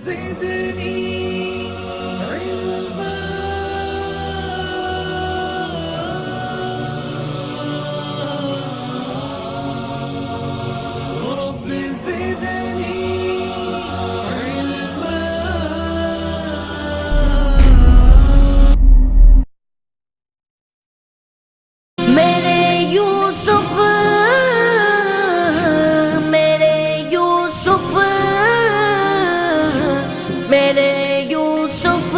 زدني علما رب زدني علما میرے یوسف میرے یوسف میرے یوسف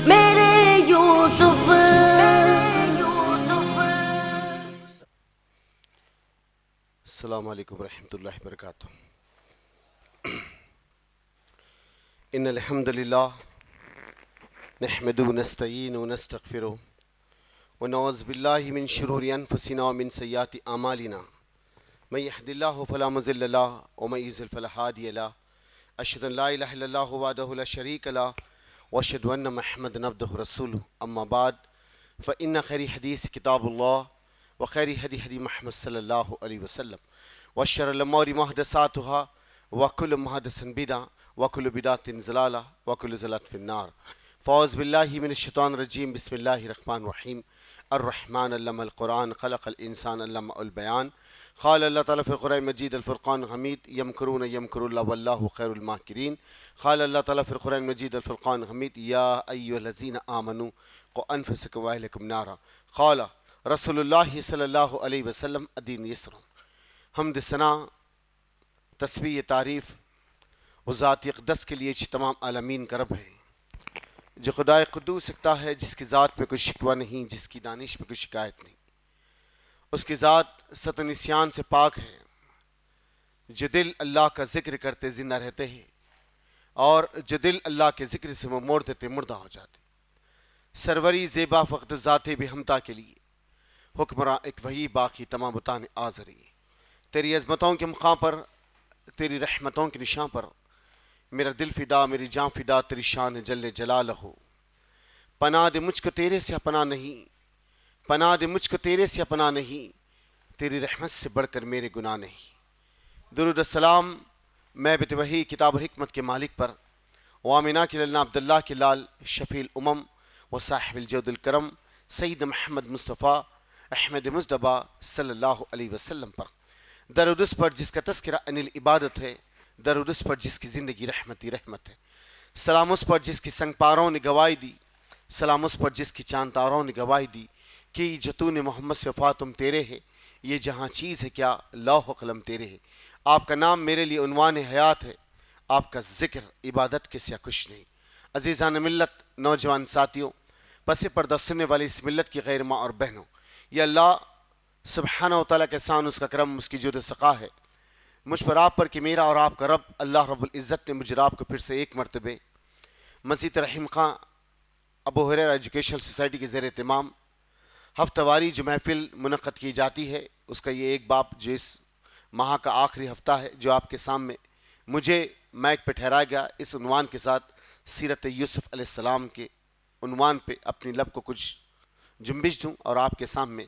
میرے یوسف السلام علیکم ورحمۃ اللہ وبرکاتہ۔ ان الحمد للہ نحمده ونستعینه ونستغفره ونعوذ باللہ من شرور انفسنا ومن سیئات اعمالنا من یهد اللہ فلا مضل له ومن یضلل فلا هادی له اشهد ان لا الہ الا اللہ وحدہ لا شریک له واشهد ان محمدا عبدہ ورسولہ اما بعد فان خیر حدیث کتاب اللہ وخیر ہدی ہدی محمد صلی اللہ علیہ وسلم وشر الامور محدثاتها وکل محدث بدعہ وکل بدعۃ ضلالہ وکل ضلالۃ فی النار۔ فاعوذ باللہ من الشیطان الرجیم، بسم اللہ الرحمن الرحیم۔ الرحمن علم القرآن خلق الانسان علمہ البیان۔ قال اللہ تعالیٰ فی القرآن مجید الفرقان حمید یمکرون یمکر اللہ واللہ خیر الماکرین۔ قال اللہ تعالیٰ فی القرآن مجید الفرقان حمید یا ایھا الذین آمنوا قوا انفسکم واہلکم نارا۔ قال رسول اللہ صلی اللہ علیہ وسلم الدین یسر۔ حمد ثنا تسبیح تعریف و ذات اقدس کے لیے تمام عالمین کا رب ہے، جو خدائے قدوس سکتا ہے، جس کی ذات میں کوئی شکوہ نہیں، جس کی دانش میں کوئی شکایت نہیں۔ اس کی ذات ست و نسیان سے پاک ہے، جو دل اللہ کا ذکر کرتے زندہ رہتے ہیں اور جو دل اللہ کے ذکر سے وہ موڑ دیتے مردہ ہو جاتے۔ سروری زیبا فقط ذات بھی ہمتا کے لیے حکمراں ایک وہی باقی تمام بتانے آزری۔ تیری عظمتوں کے مقام پر، تیری رحمتوں کے نشان پر میرا دل فدا، میری جان فدا، تیری شان جل جلالہ ہو۔ پناہ دے مجھ کو تیرے سے پناہ نہیں، پناہ دے مجھ کو تیرے سے پناہ نہیں، تیری رحمت سے بڑھ کر میرے گناہ نہیں۔ درود السلام محبت وحی کتاب الحکمت کے مالک پر، وامنہ کے للنا عبداللہ کے لال شفیع الامم و صاحب الجود الکرم سید محمد مصطفیٰ احمد مصطفیٰ صلی اللہ علیہ وسلم پر۔ درود اس پر جس کا تذکرہ انل عبادت ہے، درود اس پر جس کی زندگی رحمتی رحمت ہے، سلام اس پر جس کی سنگ پاروں نے گواہی دی، سلام اس پر جس کی چاند تاروں نے گواہی دی کہ جو تو نے محمد سے وفا تم تیرے ہے، یہ جہاں چیز ہے کیا لوح و قلم تیرے ہے۔ آپ کا نام میرے لیے عنوان حیات ہے، آپ کا ذکر عبادت کے سوا کچھ نہیں۔ عزیزان ملت، نوجوان ساتھیوں، پس پردہ سننے والی اس ملت کی غیر ماں اور بہنوں، یہ اللہ سبحانہ و تعالیٰ کے احسان، اس کا کرم، اس کی جود و سخا ہے مجھ پر آپ پر کہ میرا اور آپ کا رب اللہ رب العزت نے مجھ اور آپ کو پھر سے ایک مرتبہ مسجد رحیم خان ابو ہریرہ ایجوکیشنل سوسائٹی کے زیر اہتمام ہفتہ واری جو محفل منعقد کی جاتی ہے، اس کا یہ ایک باب جو اس ماہ کا آخری ہفتہ ہے، جو آپ کے سامنے مجھے مائک پہ ٹھہرایا گیا اس عنوان کے ساتھ، سیرت یوسف علیہ السلام کے عنوان پہ اپنی لب کو کچھ جنبش دوں اور آپ کے سامنے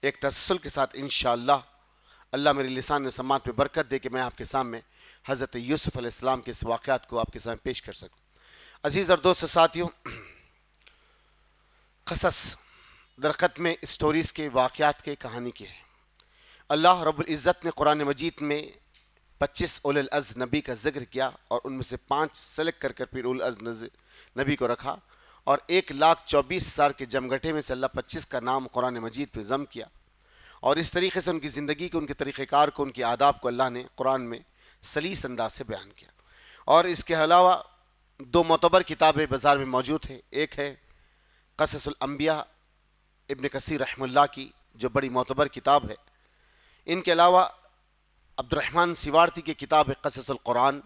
ایک تسلسل کے ساتھ انشاءاللہ اللہ میرے لسان و سماعت میں برکت دے کہ میں آپ کے سامنے حضرت یوسف علیہ السلام کے اس واقعات کو آپ کے سامنے پیش کر سکوں۔ عزیز اور دوست ساتھیوں، قصص درخت میں اسٹوریز کے، واقعات کے، کہانی کے ہیں۔ اللہ رب العزت نے قرآن مجید میں 25 اولو العزم نبی کا ذکر کیا اور ان میں سے 5 سلیکٹ کر پھر اولو العزم نبی کو رکھا، اور 1,24,000 کے جمگھٹے میں سے اللہ 25 کا نام قرآن مجید پہ ضم کیا، اور اس طریقے سے ان کی زندگی کو، ان کے طریقہ کار کو، ان کی آداب کو اللہ نے قرآن میں سلیس انداز سے بیان کیا۔ اور اس کے علاوہ 2 معتبر کتابیں بازار میں موجود ہیں، ایک ہے قصص الانبیاء ابن کثیر رحمہ اللہ کی جو بڑی معتبر کتاب ہے، ان کے علاوہ عبد الرحمن سیوارتی کی کتاب ہے قصص القرآن۔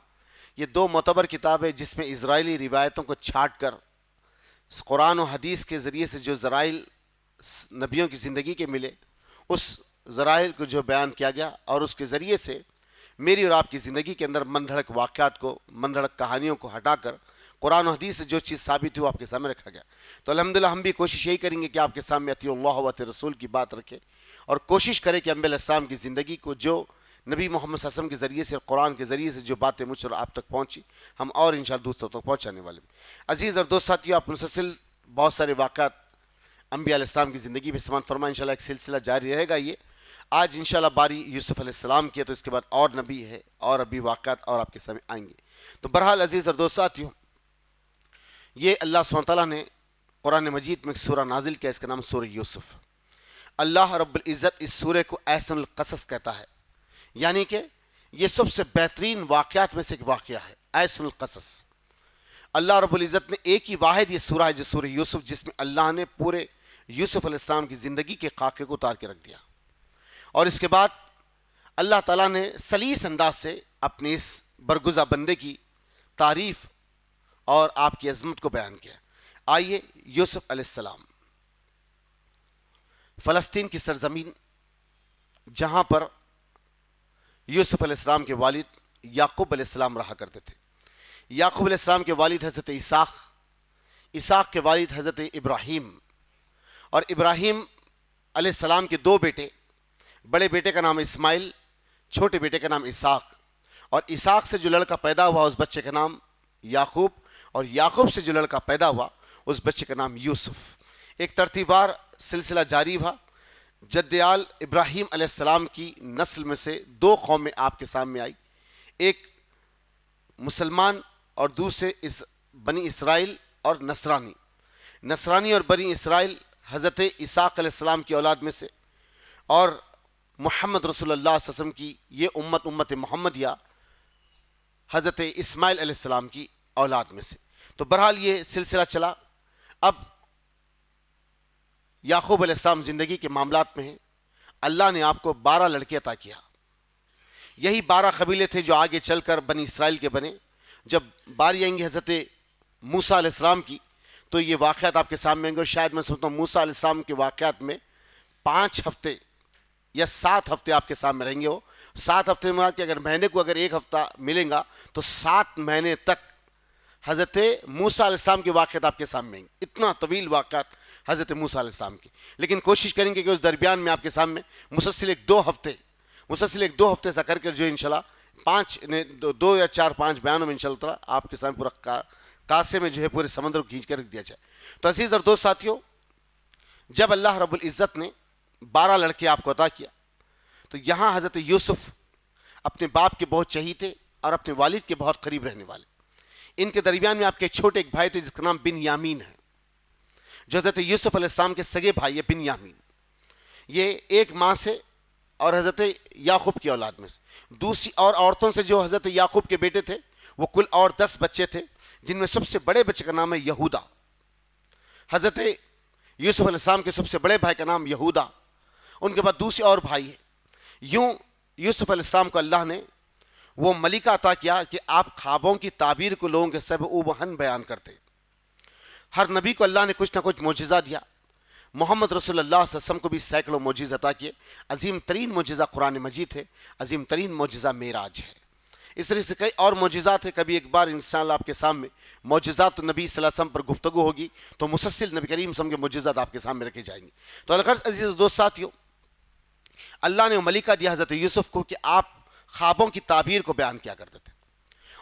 یہ 2 معتبر کتابیں جس میں اسرائیلی روایتوں کو چھانٹ کر قرآن و حدیث کے ذریعے سے جو ذرائع نبیوں کی زندگی کے ملے، اس ذرائع کو جو بیان کیا گیا، اور اس کے ذریعے سے میری اور آپ کی زندگی کے اندر من دھڑک واقعات کو، من دھڑک کہانیوں کو ہٹا کر قرآن و حدیث سے جو چیز ثابت ہوئی وہ آپ کے سامنے رکھا گیا۔ تو الحمدللہ ہم بھی کوشش یہی کریں گے کہ آپ کے سامنے اطیع اللہ و اطیع رسول کی بات رکھیں، اور کوشش کریں کہ انبیاء علیہ السلام کی زندگی کو جو نبی محمد صلی اللہ علیہ وسلم کے ذریعے سے اور قرآن کے ذریعے سے جو باتیں مجھ سے اور آپ تک پہنچی ہم اور انشاءاللہ دوسروں تک پہنچانے والے ہیں۔ عزیز اور دوست ساتھیو، آپ مسلسل بہت سارے واقعات انبیاء علیہ السلام کی زندگی پہ سماعت فرمائیں، انشاءاللہ ایک سلسلہ جاری رہے گا۔ یہ آج انشاءاللہ باری یوسف علیہ السلام کی ہے، تو اس کے بعد اور نبی ہے اور ابھی واقعات اور آپ کے سامنے آئیں گے۔ تو بہرحال عزیز اور دوست ساتھیو، یہ اللہ سبحانہ تعالیٰ نے قرآن مجید میں ایک سورہ نازل کیا، اس کا نام سورہ یوسف۔ اللہ رب العزت اس سورہ کو احسن القصص کہتا ہے، یعنی کہ یہ سب سے بہترین واقعات میں سے ایک واقعہ ہے، احسن القصص۔ اللہ رب العزت نے ایک ہی واحد یہ سورہ ہے جو سورہ یوسف، جس میں اللہ نے پورے یوسف علیہ السلام کی زندگی کے خاکے کو اتار کے رکھ دیا، اور اس کے بعد اللہ تعالیٰ نے سلیس انداز سے اپنے اس برگزا بندے کی تعریف اور آپ کی عظمت کو بیان کیا۔ آئیے یوسف علیہ السلام، فلسطین کی سرزمین جہاں پر یوسف علیہ السلام کے والد یعقوب علیہ السلام رہا کرتے تھے۔ یعقوب علیہ السلام کے والد حضرت اسحاق، اسحاق کے والد حضرت ابراہیم، اور ابراہیم علیہ السلام کے دو بیٹے، بڑے بیٹے کا نام اسماعیل، چھوٹے بیٹے کا نام اسحاق، اور اسحاق سے جو لڑکا پیدا ہوا اس بچے کا نام یعقوب، اور یعقوب سے جو لڑکا پیدا ہوا اس بچے کا نام یوسف۔ ایک ترتیب وار سلسلہ جاری ہوا۔ جد آل ابراہیم علیہ السلام کی نسل میں سے دو قومیں آپ کے سامنے آئی، ایک مسلمان اور دوسرے بنی اسرائیل اور نصرانی اور بنی اسرائیل حضرت اسحاق علیہ السلام کی اولاد میں سے، اور محمد رسول اللہ صلی اللہ علیہ وسلم کی یہ امت محمدیہ حضرت اسماعیل علیہ السلام کی اولاد میں سے۔ تو بہرحال یہ سلسلہ چلا۔ اب یعقوب علیہ السلام زندگی کے معاملات میں ہیں، اللہ نے آپ کو 12 لڑکے عطا کیا۔ یہی 12 قبیلے تھے جو آگے چل کر بنی اسرائیل کے بنے۔ جب باری آئیں گی حضرت موسیٰ علیہ السلام کی تو یہ واقعات آپ کے سامنے آئیں گے، اور شاید میں سمجھتا ہوں موسیٰ علیہ السلام کے واقعات میں 5 ہفتے یا 7 ہفتے آپ کے سامنے رہیں گے۔ ہو 7 ہفتے میں کہ اگر مہینے کو اگر 1 ہفتہ ملیں گا تو 7 مہینے تک حضرت موسیٰ علیہ السلام کے واقعات آپ کے سامنے آئیں گے۔ اتنا طویل واقعات حضرت موسیٰ علیہ السلام کی، لیکن کوشش کریں گے کہ اس درمیان میں آپ کے سامنے مسلسل ایک دو ہفتے سے کر کے جو انشاءاللہ 2 یا 4-5 بیانوں میں انشاءاللہ آپ کے سامنے پورا کاسے میں جو ہے پورے سمندر کو کھینچ کر رکھ دیا جائے۔ تو عزیز اور دوست ساتھیوں، جب اللہ رب العزت نے 12 لڑکے آپ کو عطا کیا تو یہاں حضرت یوسف اپنے باپ کے بہت چہیتے اور اپنے والد کے بہت قریب رہنے والے۔ ان کے درمیان میں آپ کے چھوٹے ایک بھائی تھے جس کا نام بن یامین ہے، جو حضرت یوسف علیہ السلام کے سگے بھائی ہے بن یامین۔ یہ ایک ماں سے اور حضرت یعقوب کی اولاد میں سے، دوسری اور عورتوں سے جو حضرت یعقوب کے بیٹے تھے وہ کل اور 10 بچے تھے، جن میں سب سے بڑے بچے کا نام ہے یہودا۔ حضرت یوسف علیہ السلام کے سب سے بڑے بھائی کا نام یہودا، ان کے بعد دوسرے اور بھائی ہیں۔ یوں یوسف علیہ السلام کو اللہ نے وہ ملکہ عطا کیا کہ آپ خوابوں کی تعبیر کو لوگوں کے سب اوبہن بیان کرتے۔ ہر نبی کو اللہ نے کچھ نہ کچھ معجزہ دیا۔ محمد رسول اللہ صلی اللہ علیہ وسلم کو بھی سینکڑوں معجزے عطا کیے۔ عظیم ترین معجزہ قرآن مجید ہے، عظیم ترین معجزہ معراج ہے۔ اس طرح سے کئی اور معجزات ہیں۔ کبھی ایک بار انشاءاللہ آپ کے سامنے معجزات نبی صلی اللہ علیہ وسلم پر گفتگو ہوگی تو مسلسل نبی کریم صلی اللہ علیہ وسلم کے معجزات آپ کے سامنے رکھے جائیں گے۔ تو الغرض عزیز دوست ساتھیوں، اللہ نے ملکہ دیا حضرت یوسف کو کہ آپ خوابوں کی تعبیر کو بیان کیا کرتے تھے،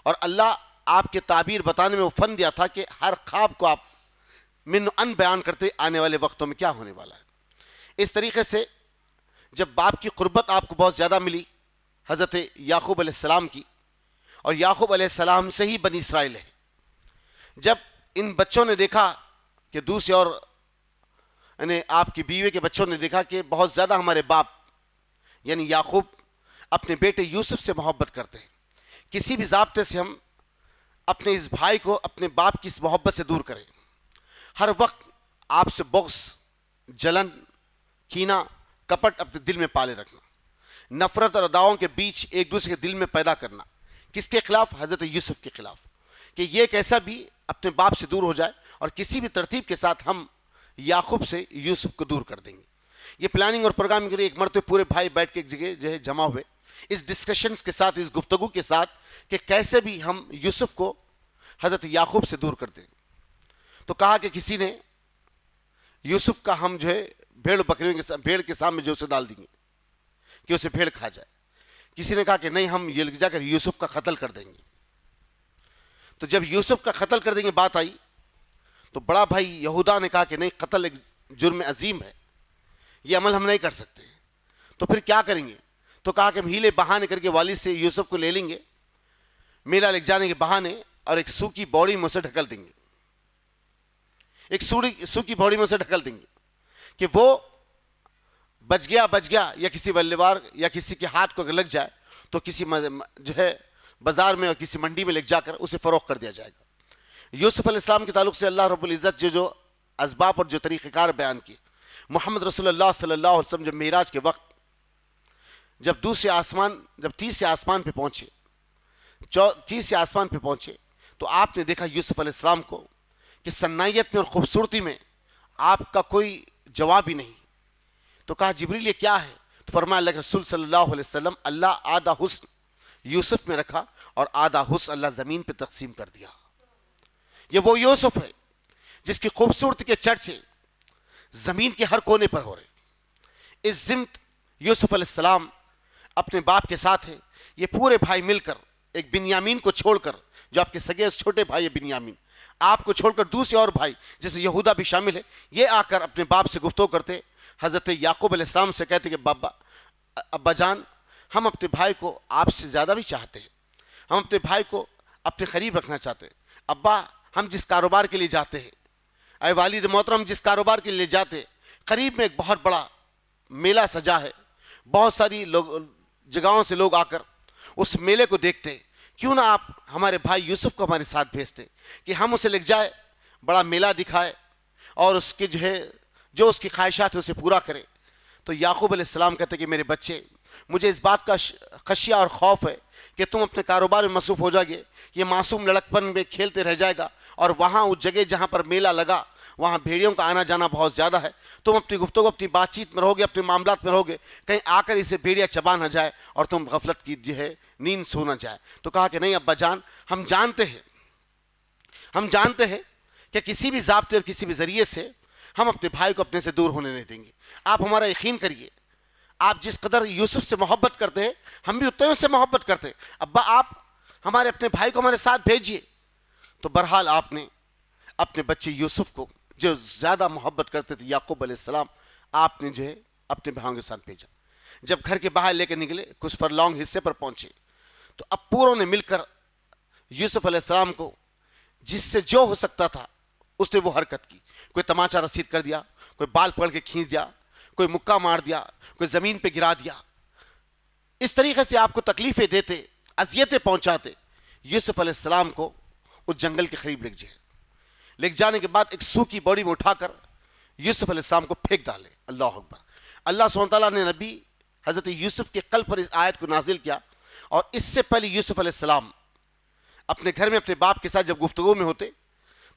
اور اللہ آپ کے تعبیر بتانے میں وہ فن دیا تھا کہ ہر خواب کو آپ من ان بیان کرتے آنے والے وقتوں میں کیا ہونے والا ہے۔ اس طریقے سے جب باپ کی قربت آپ کو بہت زیادہ ملی حضرت یعقوب علیہ السلام کی، اور یعقوب علیہ السلام سے ہی بنی اسرائیل ہے، جب ان بچوں نے دیکھا کہ دوسرے اور یعنی آپ کی بیوی کے بچوں نے دیکھا کہ بہت زیادہ ہمارے باپ یعنی یعقوب اپنے بیٹے یوسف سے محبت کرتے ہیں، کسی بھی ضابطے سے ہم اپنے اس بھائی کو اپنے باپ کی اس محبت سے دور کریں۔ ہر وقت آپ سے بغض، جلن، کینہ، کپٹ اپنے دل میں پالے رکھنا، نفرت اور عداؤں کے بیچ ایک دوسرے کے دل میں پیدا کرنا۔ کس کے خلاف؟ حضرت یوسف کے خلاف، کہ یہ کیسا بھی اپنے باپ سے دور ہو جائے اور کسی بھی ترتیب کے ساتھ ہم یعقوب سے یوسف کو دور کر دیں گے۔ یہ پلاننگ اور پروگرامنگ کے لیے ایک مرتبہ پورے بھائی بیٹھ کے ایک جگہ جو ہے جمع ہوئے، اس ڈسکشنز کے ساتھ، اس گفتگو کے ساتھ کہ کیسے بھی ہم یوسف کو حضرت یعقوب سے دور کر دیں۔ تو کہا کہ کسی نے یوسف کا ہم جو ہے بھیڑ بکریوں کے بھیڑ کے سامنے جو اسے ڈال دیں گے کہ اسے بھیڑ کھا جائے، کسی نے کہا کہ نہیں ہم یہ جا کر یوسف کا قتل کر دیں گے. تو جب یوسف کا قتل کر دیں گے بات آئی تو بڑا بھائی یہودا نے کہا کہ نہیں قتل ایک جرم عظیم ہے, یہ عمل ہم نہیں کر سکتے. تو پھر کیا کریں گے؟ تو کہا کہ ہم ہیلے بہانے کر کے والد سے یوسف کو لے لیں گے, میلہ لے جانے کے بہانے, اور ایک سوکھی بوڑی میں اسے ڈھکل دیں گے, ایک سوکھی بوڑی میں اسے ڈھکل دیں گے کہ وہ بچ گیا یا کسی ولیوار یا کسی کے ہاتھ کو اگر لگ جائے تو کسی جو ہے بازار میں اور کسی منڈی میں لے جا کر اسے فروخت کر دیا جائے گا. یوسف علیہ السلام کے تعلق سے اللہ رب العزت جو اسباب اور جو طریقہ کار بیان کیے, محمد رسول اللہ صلی اللہ علیہ وسلم جب معراج کے وقت جب تیسرے آسمان پہ پہنچے تو آپ نے دیکھا یوسف علیہ السلام کو کہ صنائیت میں اور خوبصورتی میں آپ کا کوئی جواب ہی نہیں. تو کہا جبریل یہ کیا ہے؟ تو فرمایا اللہ کے رسول صلی اللہ علیہ وسلم اللہ آدھا حسن یوسف میں رکھا اور آدھا حسن اللہ زمین پہ تقسیم کر دیا. یہ وہ یوسف ہے جس کی خوبصورتی کے چرچے زمین کے ہر کونے پر ہو رہے. اس ضمن یوسف علیہ السلام اپنے باپ کے ساتھ ہیں. یہ پورے بھائی مل کر ایک بنیامین کو چھوڑ کر, جو آپ کے سگے چھوٹے بھائی ہے بنیامین, آپ کو چھوڑ کر دوسرے اور بھائی جس میں یہودا بھی شامل ہے, یہ آ کر اپنے باپ سے گفتگو کرتے, حضرت یعقوب علیہ السلام سے کہتے کہ ابا جان ہم اپنے بھائی کو آپ سے زیادہ بھی چاہتے ہیں, ہم اپنے بھائی کو اپنے قریب رکھنا چاہتے ہیں. ابا ہم جس کاروبار کے لیے جاتے ہیں, اے والد محترم جس کاروبار کے لیے جاتے ہیں, قریب میں ایک بہت بڑا میلہ سجا ہے, بہت ساری جگہوں سے لوگ آ کر اس میلے کو دیکھتے ہیں, کیوں نہ آپ ہمارے بھائی یوسف کو ہمارے ساتھ بھیجتے کہ ہم اسے لے جائے, بڑا میلہ دکھائے اور اس کے جو اس کی خواہشات ہے اسے پورا کرے. تو یعقوب علیہ السلام کہتے کہ میرے بچے مجھے اس بات کا خشیہ اور خوف ہے کہ تم اپنے کاروبار میں مصروف ہو جاؤ گے, یہ معصوم لڑکپن میں کھیلتے رہ جائے گا, اور وہاں اس جگہ جہاں پر میلہ لگا وہاں بھیڑیوں کا آنا جانا بہت زیادہ ہے, تم اپنی گفتگو اپنی بات چیت میں رہو گے, اپنے معاملات میں رہو گے, کہیں آ کر اسے بھیڑیا چبا نہ جائے اور تم غفلت کی نیند سو نہ جائے. تو کہا کہ نہیں ابا جان ہم جانتے ہیں کہ کسی بھی ضابطے اور کسی بھی ذریعے سے ہم اپنے بھائی کو اپنے سے دور ہونے نہیں دیں گے. آپ ہمارا یقین کریے, آپ جس قدر یوسف سے محبت کرتے ہیں ہم بھی اتنے اس سے محبت کرتے ہیں. ابا آپ ہمارے اپنے بھائی کو ہمارے ساتھ بھیجیے. تو بہرحال آپ نے اپنے بچے یوسف کو جو زیادہ محبت کرتے تھے یعقوب علیہ السلام, آپ نے اپنے بھائیوں کے ساتھ بھیجا. جب گھر کے باہر لے کے نکلے کچھ فرلانگ حصے پر پہنچے تو اب پوروں نے مل کر یوسف علیہ السلام کو جس سے جو ہو سکتا تھا اس نے وہ حرکت کی. کوئی تماچا رسید کر دیا, کوئی بال پکڑ کے کھینچ دیا, کوئی مکہ مار دیا, کوئی زمین پہ گرا دیا. اس طریقے سے آپ کو تکلیفیں دیتے, اذیتیں پہنچاتے. یوسف علیہ السلام کو اس جنگل کے قریب لے جانے کے بعد ایک سوکھی بوڑی میں اٹھا کر یوسف علیہ السلام کو پھینک ڈالے. اللہ اکبر. اللہ سبحانہ تعالیٰ نے نبی حضرت یوسف کے قلب پر اس آیت کو نازل کیا, اور اس سے پہلے یوسف علیہ السلام اپنے گھر میں اپنے باپ کے ساتھ جب گفتگو میں ہوتے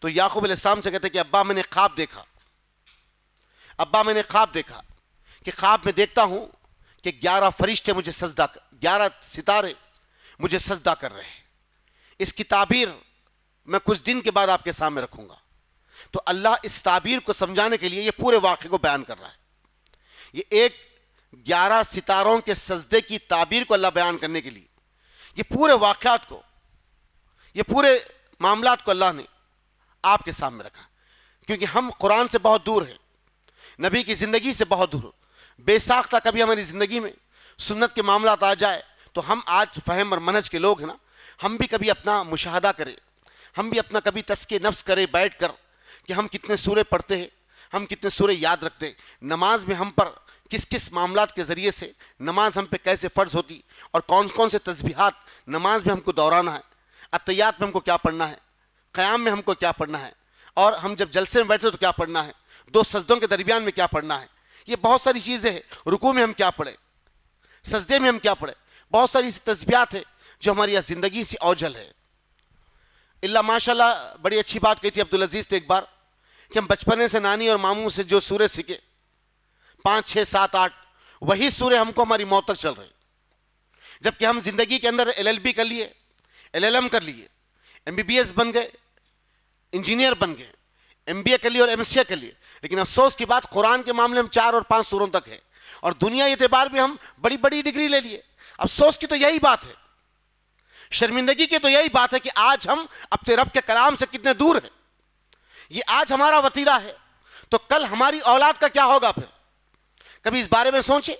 تو یعقوب علیہ السلام سے کہتے کہ ابا میں نے خواب دیکھا کہ خواب میں دیکھتا ہوں کہ 11 فرشتے مجھے 11 ستارے مجھے سجدہ کر رہے ہیں. اس کی تعبیر میں کچھ دن کے بعد آپ کے سامنے رکھوں گا. تو اللہ اس تعبیر کو سمجھانے کے لیے یہ پورے واقعے کو بیان کر رہا ہے. یہ 11 ستاروں کے سجدے کی تعبیر کو اللہ بیان کرنے کے لیے یہ پورے واقعات کو, یہ پورے معاملات کو اللہ نے آپ کے سامنے رکھا. کیونکہ ہم قرآن سے بہت دور ہیں, نبی کی زندگی سے بہت دور, بے ساختہ کبھی ہماری زندگی میں سنت کے معاملات آ جائے تو ہم آج فہم اور منہج کے لوگ ہیں نا, ہم بھی کبھی اپنا مشاہدہ کریں, ہم بھی اپنا کبھی تزکیہ نفس کریں بیٹھ کر کہ ہم کتنے سورے پڑھتے ہیں, ہم کتنے سورے یاد رکھتے ہیں, نماز میں ہم پر کس کس معاملات کے ذریعے سے نماز ہم پہ کیسے فرض ہوتی, اور کون کون سے تسبیحات نماز میں ہم کو دہرانا ہے, اتحیات میں ہم کو کیا پڑھنا ہے, قیام میں ہم کو کیا پڑھنا ہے, اور ہم جب جلسے میں بیٹھے تو کیا پڑھنا ہے, 2 سجدوں کے درمیان میں کیا پڑھنا ہے. یہ بہت ساری چیزیں ہیں. رکوع میں ہم کیا پڑھیں, سجدے میں ہم کیا پڑھیں, بہت ساری تسبیحات ہیں جو ہماری زندگی سے اوجھل ہے. اللہ ماشاءاللہ بڑی اچھی بات کہی تھی عبدالعزیز نے ایک بار کہ ہم بچپنے سے نانی اور ماموں سے جو سورے سیکھے 5, 6, 7, 8 وہی سورے ہم کو ہماری موت تک چل رہے. جبکہ ہم زندگی کے اندر LLB کر لیے, LLM کر لیے, MBBS بن گئے, انجینئر بن گئے, MBA کر لیے اور MCA کر لیے, لیکن افسوس کی بات قرآن کے معاملے میں 4 اور 5 سوروں تک ہے, اور دنیا اعتبار میں ہم بڑی بڑی ڈگری لے لیے. افسوس کی تو یہی بات ہے, شرمندگی کی تو یہی بات ہے کہ آج ہم اپنے رب کے کلام سے کتنے دور ہیں. یہ آج ہمارا وتیرہ ہے تو کل ہماری اولاد کا کیا ہوگا؟ پھر کبھی اس بارے میں سوچے.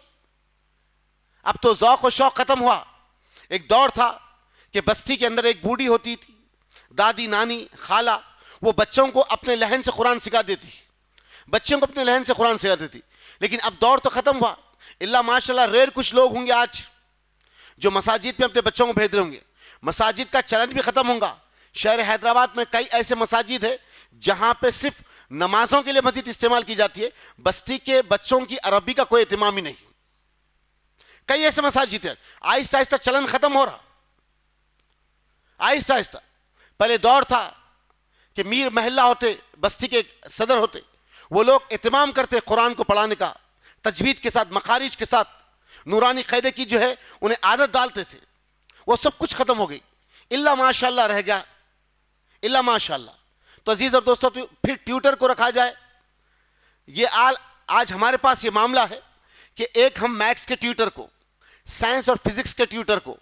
اب تو ذوق و شوق ختم ہوا. ایک دور تھا کہ بستی کے اندر ایک بوڑھی ہوتی تھی, دادی, نانی, خالہ, وہ بچوں کو اپنے لہن سے قرآن سکھا دیتی, بچوں کو اپنے لہن سے قرآن سکھا دیتی. لیکن اب دور تو ختم ہوا. اللہ ماشاءاللہ ریئر کچھ لوگ ہوں گے آج جو مساجد میں اپنے بچوں کو بھیج رہے ہوں گے. مساجد کا چلن بھی ختم ہوگا. شہر حیدرآباد میں کئی ایسے مساجد ہیں جہاں پہ صرف نمازوں کے لیے مسجد استعمال کی جاتی ہے, بستی کے بچوں کی عربی کا کوئی اہتمام ہی نہیں. کئی ایسے مساجد ہیں. آہستہ آہستہ چلن ختم ہو رہا, آہستہ آہستہ. پہلے دور تھا کہ میر محلہ ہوتے, بستی کے صدر ہوتے, وہ لوگ اہتمام کرتے قرآن کو پڑھانے کا, تجوید کے ساتھ, مخارج کے ساتھ, نورانی قاعدے کی جو ہے انہیں عادت ڈالتے تھے. وہ سب کچھ ختم ہو گئی. اللہ ماشاءاللہ رہ گیا, اللہ ماشاءاللہ. تو عزیز اور دوستو, پھر ٹیوٹر کو رکھا جائے. یہ آج ہمارے پاس یہ معاملہ ہے کہ ایک ہم میکس کے ٹیوٹر کو, سائنس اور فزکس کے ٹیوٹر کو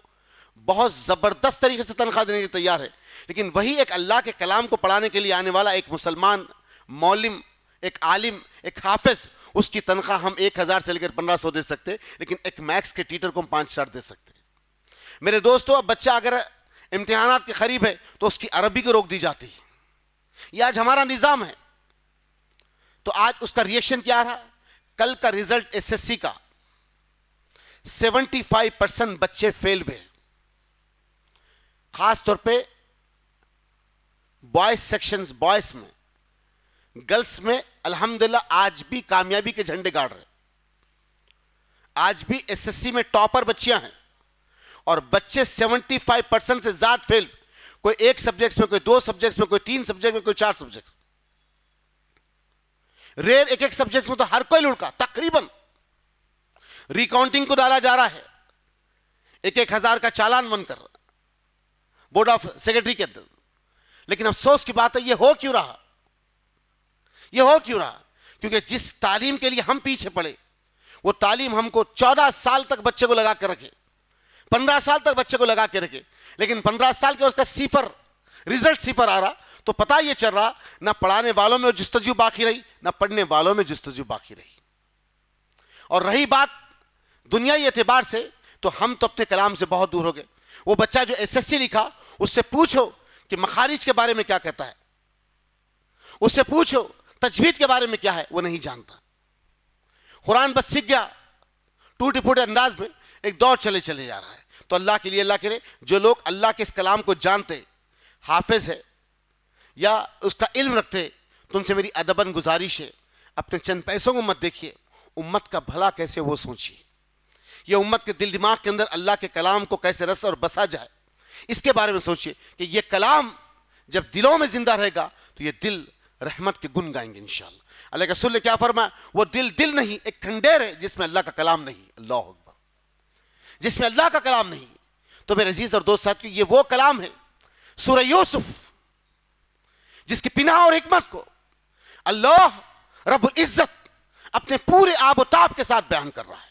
بہت زبردست طریقے سے تنخواہ دینے کے لیے تیار ہے, لیکن وہی ایک اللہ کے کلام کو پڑھانے کے لیے آنے والا ایک مسلمان معلم, ایک عالم, ایک حافظ, اس کی تنخواہ ہم 1000 سے لے کر 1500 دے سکتے, لیکن ایک میکس کے ٹیچر کو ہم 5 دے سکتے. میرے دوستو, اب بچہ اگر امتحانات کے قریب ہے تو اس کی عربی کو روک دی جاتی ہے. یہ آج ہمارا نظام ہے. تو آج اس کا ریئیکشن کیا رہا؟ کل کا ریزلٹ SSC کا 75% بچے فیل ہوئے, خاص طور پہ بوائز سیکشنز, بوائز میں. گرلز میں الحمدللہ آج بھی کامیابی کے جھنڈے گاڑ رہے. آج بھی SSC میں ٹاپر بچیاں ہیں, اور بچے 75% سے زیادہ فیل, کوئی 1 سبجیکٹس میں, کوئی 2 سبجیکٹس میں, کوئی 3 سبجیکٹ میں, کوئی 4 سبجیکٹس. ریئر ایک سبجیکٹس میں تو ہر کوئی لڑکا تقریباً. ریکاؤنٹنگ کو ڈالا جا رہا ہے 1,000 کا چالان بن کر بورڈ آف سیکرٹری کے اندر. لیکن افسوس کی بات ہے, یہ ہو کیوں رہا؟ یہ ہو کیوں رہا؟ کیونکہ جس تعلیم کے لیے ہم پیچھے پڑے, وہ تعلیم ہم کو 14 سال تک بچے کو لگا کے رکھے, 15 سال تک بچے کو لگا کے رکھے, لیکن 15 سال کے اس کا رزلٹ صفر آ رہا. تو پتہ یہ چل رہا, نہ پڑھانے والوں میں جستجو باقی رہی, نہ پڑھنے والوں میں جستجو باقی رہی. اور رہی بات دنیائی اعتبار سے, تو ہم تو اپنے کلام سے بہت دور ہو گئے. وہ بچہ جو SSC لکھا, اس سے پوچھو کہ مخارج کے بارے میں کیا کہتا ہے, اس سے پوچھو تجوید کے بارے میں کیا ہے, وہ نہیں جانتا. قرآن بس سیکھ گیا, ٹوٹے پھوٹے انداز میں ایک دور چلے جا رہا ہے. تو اللہ کے لیے, اللہ کرے جو لوگ اللہ کے اس کلام کو جانتے, حافظ ہے یا اس کا علم رکھتے, تو ان سے میری ادباً گزارش ہے, اپنے چند پیسوں کو مت دیکھیے, امت کا بھلا کیسے وہ سوچیے. یہ امت کے دل دماغ کے اندر اللہ کے کلام کو کیسے رس اور بسا جائے, اس کے بارے میں سوچیے کہ یہ کلام جب دلوں میں زندہ رہے گا تو یہ دل رحمت کے گن گائیں گے انشاءاللہ. اللہ کے رسول نے کیا فرمایا؟ وہ دل نہیں, ایک کھنڈیر ہے جس میں اللہ کا کلام نہیں. اللہ اکبر, جس میں اللہ کا کلام نہیں. تو میرے عزیز اور دوست ساتھیو, یہ وہ کلام ہے سورہ یوسف جس کی پناہ اور حکمت کو اللہ رب العزت اپنے پورے آب و تاب کے ساتھ بیان کر رہا ہے.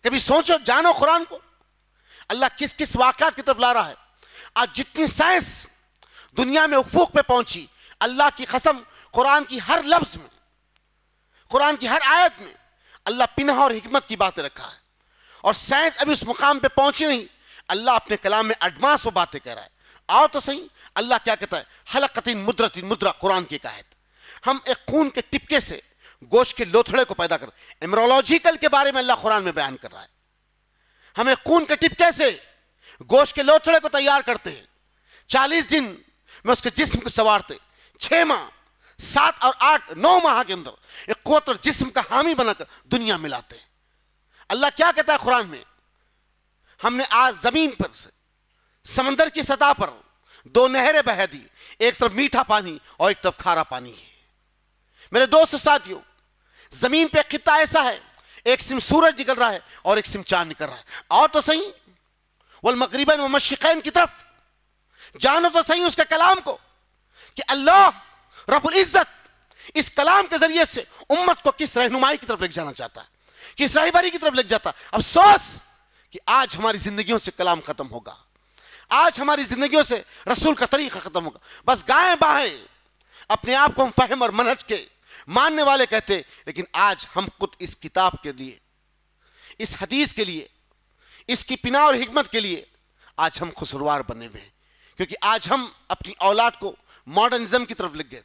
کبھی سوچو, جانو قرآن کو اللہ کس کس واقعات کی طرف لا رہا ہے. آج جتنی سائنس دنیا میں افق پہ پہنچی, اللہ کی قسم قرآن کی ہر لفظ میں, قرآن کی ہر آیت میں اللہ پناہ اور حکمت کی باتیں رکھا ہے. اور سائنس ابھی اس مقام پہ پہنچی نہیں, اللہ اپنے کلام میں ایڈوانس وہ باتیں کہہ رہا ہے. آؤ تو صحیح, اللہ کیا کہتا ہے؟ حلقۃ مدرہ, قرآن کی ایک آیت. ہم ایک خون کے ٹپکے سے گوشت کے لوتھڑے کو پیدا کرتے. ایمرولوجیکل کے بارے میں اللہ قرآن میں بیان کر رہا ہے. ہم ایک خون کے ٹپکے سے گوشت کے لوتھڑے کو تیار کرتے ہیں, 40 دن میں اس کے جسم کو سنوارتے, 6 ماہ 7 اور 8 9 ماہ کے اندر ایک قوت اور جسم کا حامی بنا کر دنیا میں لاتے ہیں. اللہ کیا کہتا ہے قرآن میں؟ ہم نے آج زمین پر سے سمندر کی سطح پر 2 نہریں بہا دی, ایک طرف میٹھا پانی اور ایک طرف کھارا پانی ہے. میرے دوست ساتھیوں, زمین پہ ایک خطہ ایسا ہے, ایک سم سورج نکل رہا ہے اور ایک سم چاند نکل رہا ہے. اور تو صحیح, والمغربین والمشرقین کی طرف جانو تو صحیح اس کے کلام کو کہ اللہ رب العزت اس کلام کے ذریعے سے امت کو کس رہنمائی کی طرف لے جانا چاہتا ہے, کس رہبری کی طرف لے جاتا ہے. افسوس کہ آج ہماری زندگیوں سے کلام ختم ہوگا, آج ہماری زندگیوں سے رسول کا طریقہ ختم ہوگا. بس گائیں بائیں اپنے آپ کو ہم فہم اور منہج کے ماننے والے کہتے, لیکن آج ہم خود اس کتاب کے لیے, اس حدیث کے لیے, اس کی پناہ اور حکمت کے لیے آج ہم قصوروار بنے ہوئے ہیں, کیونکہ آج ہم اپنی اولاد کو ماڈرنزم کی طرف لگ گئے,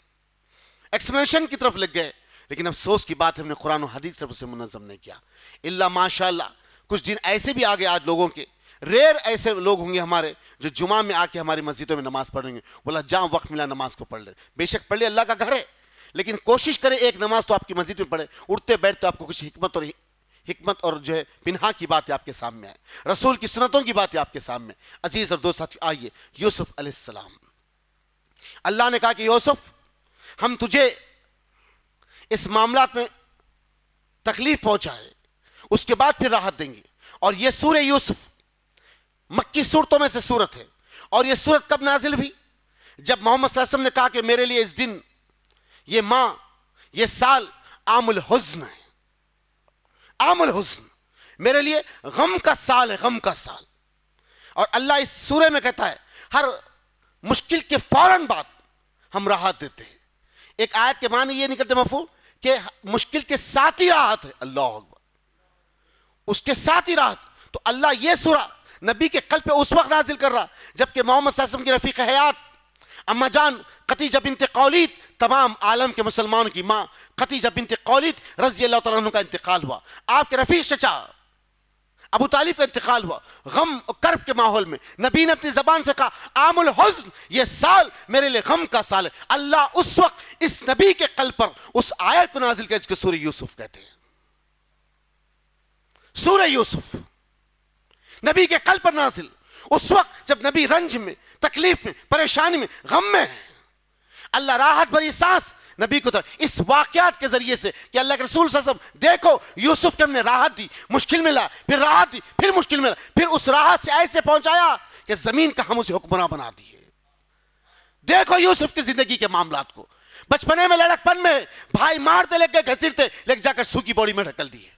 ایکسپینشن کی طرف لگ گئے, لیکن افسوس کی بات ہے ہم نے قرآن و حدیث کی طرف اسے منظم نہیں کیا. اللہ ماشاءاللہ کچھ دن ایسے بھی آگے آج لوگوں کے, ریئر ایسے لوگ ہوں گے ہمارے جو جمعہ میں آ کے ہماری مسجدوں میں نماز پڑھ رہے ہیں, بولا جہاں وقت ملا نماز کو پڑھ لے. بے شک پڑھ لے, اللہ کا گھر ہے, لیکن کوشش کرے ایک نماز تو آپ کی مسجد میں پڑھے, اٹھتے بیٹھتے آپ کو کچھ حکمت اور جو ہے پنہا کی باتیں آپ کے سامنے آئے, رسول کی سنتوں کی باتیں آپ کے سامنے. عزیز اور دوست ساتھیو, آئیے یوسف علیہ السلام, اللہ نے کہا کہ یوسف ہم تجھے اس معاملات میں تکلیف پہنچائے, اس کے بعد پھر راحت دیں گے. اور یہ سورہ یوسف مکی صورتوں میں سے صورت ہے, اور یہ صورت کب نازل ہوئی؟ جب محمد صلی اللہ علیہ وسلم نے کہا کہ میرے لیے اس دن, یہ ماہ, یہ سال عام الحزن ہے, عام الحزن, میرے لیے غم کا سال ہے, غم کا سال. اور اللہ اس سورہ میں کہتا ہے ہر مشکل کے فوراً بعد ہم راحت دیتے ہیں. ایک آیت کے معنی یہ نکلتے مفہوم کہ مشکل کے ساتھ ہی راحت ہے, اللہ اکبر, اس کے ساتھ ہی راحت. تو اللہ یہ سورہ نبی کے قلب پہ اس وقت نازل کر رہا جبکہ محمد صلی اللہ علیہ وسلم کی رفیق حیات اما جان خدیجہ بنت خویلد, تمام عالم کے مسلمانوں کی ماں خدیجہ بنت خویلد رضی اللہ تعالیٰ عنہ کا انتقال ہوا. آپ کے رفیق چچا ابو طالب کا انتقال ہوا. غم اور کرب کے ماحول میں نبی نے اپنی زبان سے کہا عام الحزن, یہ سال میرے لیے غم کا سال ہے. اللہ اس وقت اس نبی کے قلب پر اس آیت کو نازل کیا جس کو سورہ یوسف کہتے ہیں. سورہ یوسف نبی کے قلب پر نازل اس وقت جب نبی رنج میں, تکلیف میں, پریشانی میں, غم میں ہے. اللہ راحت بھری سانس نبی کو اس واقعات کے ذریعے سے کہ اللہ کے رسول صلی اللہ علیہ وسلم دیکھو یوسف کے ہم نے راحت دی, مشکل ملا, پھر راحت دی, پھر مشکل ملا, پھر اس راحت سے ایسے پہنچایا کہ زمین کا ہم اسے حکمراں بنا دیے. دیکھو یوسف کی زندگی کے معاملات کو, بچپنے میں لڑک پن میں بھائی مارتے لے گئے, گھسیٹتے لے جا کر سوکھی باڑی میں ڈھکل دیے.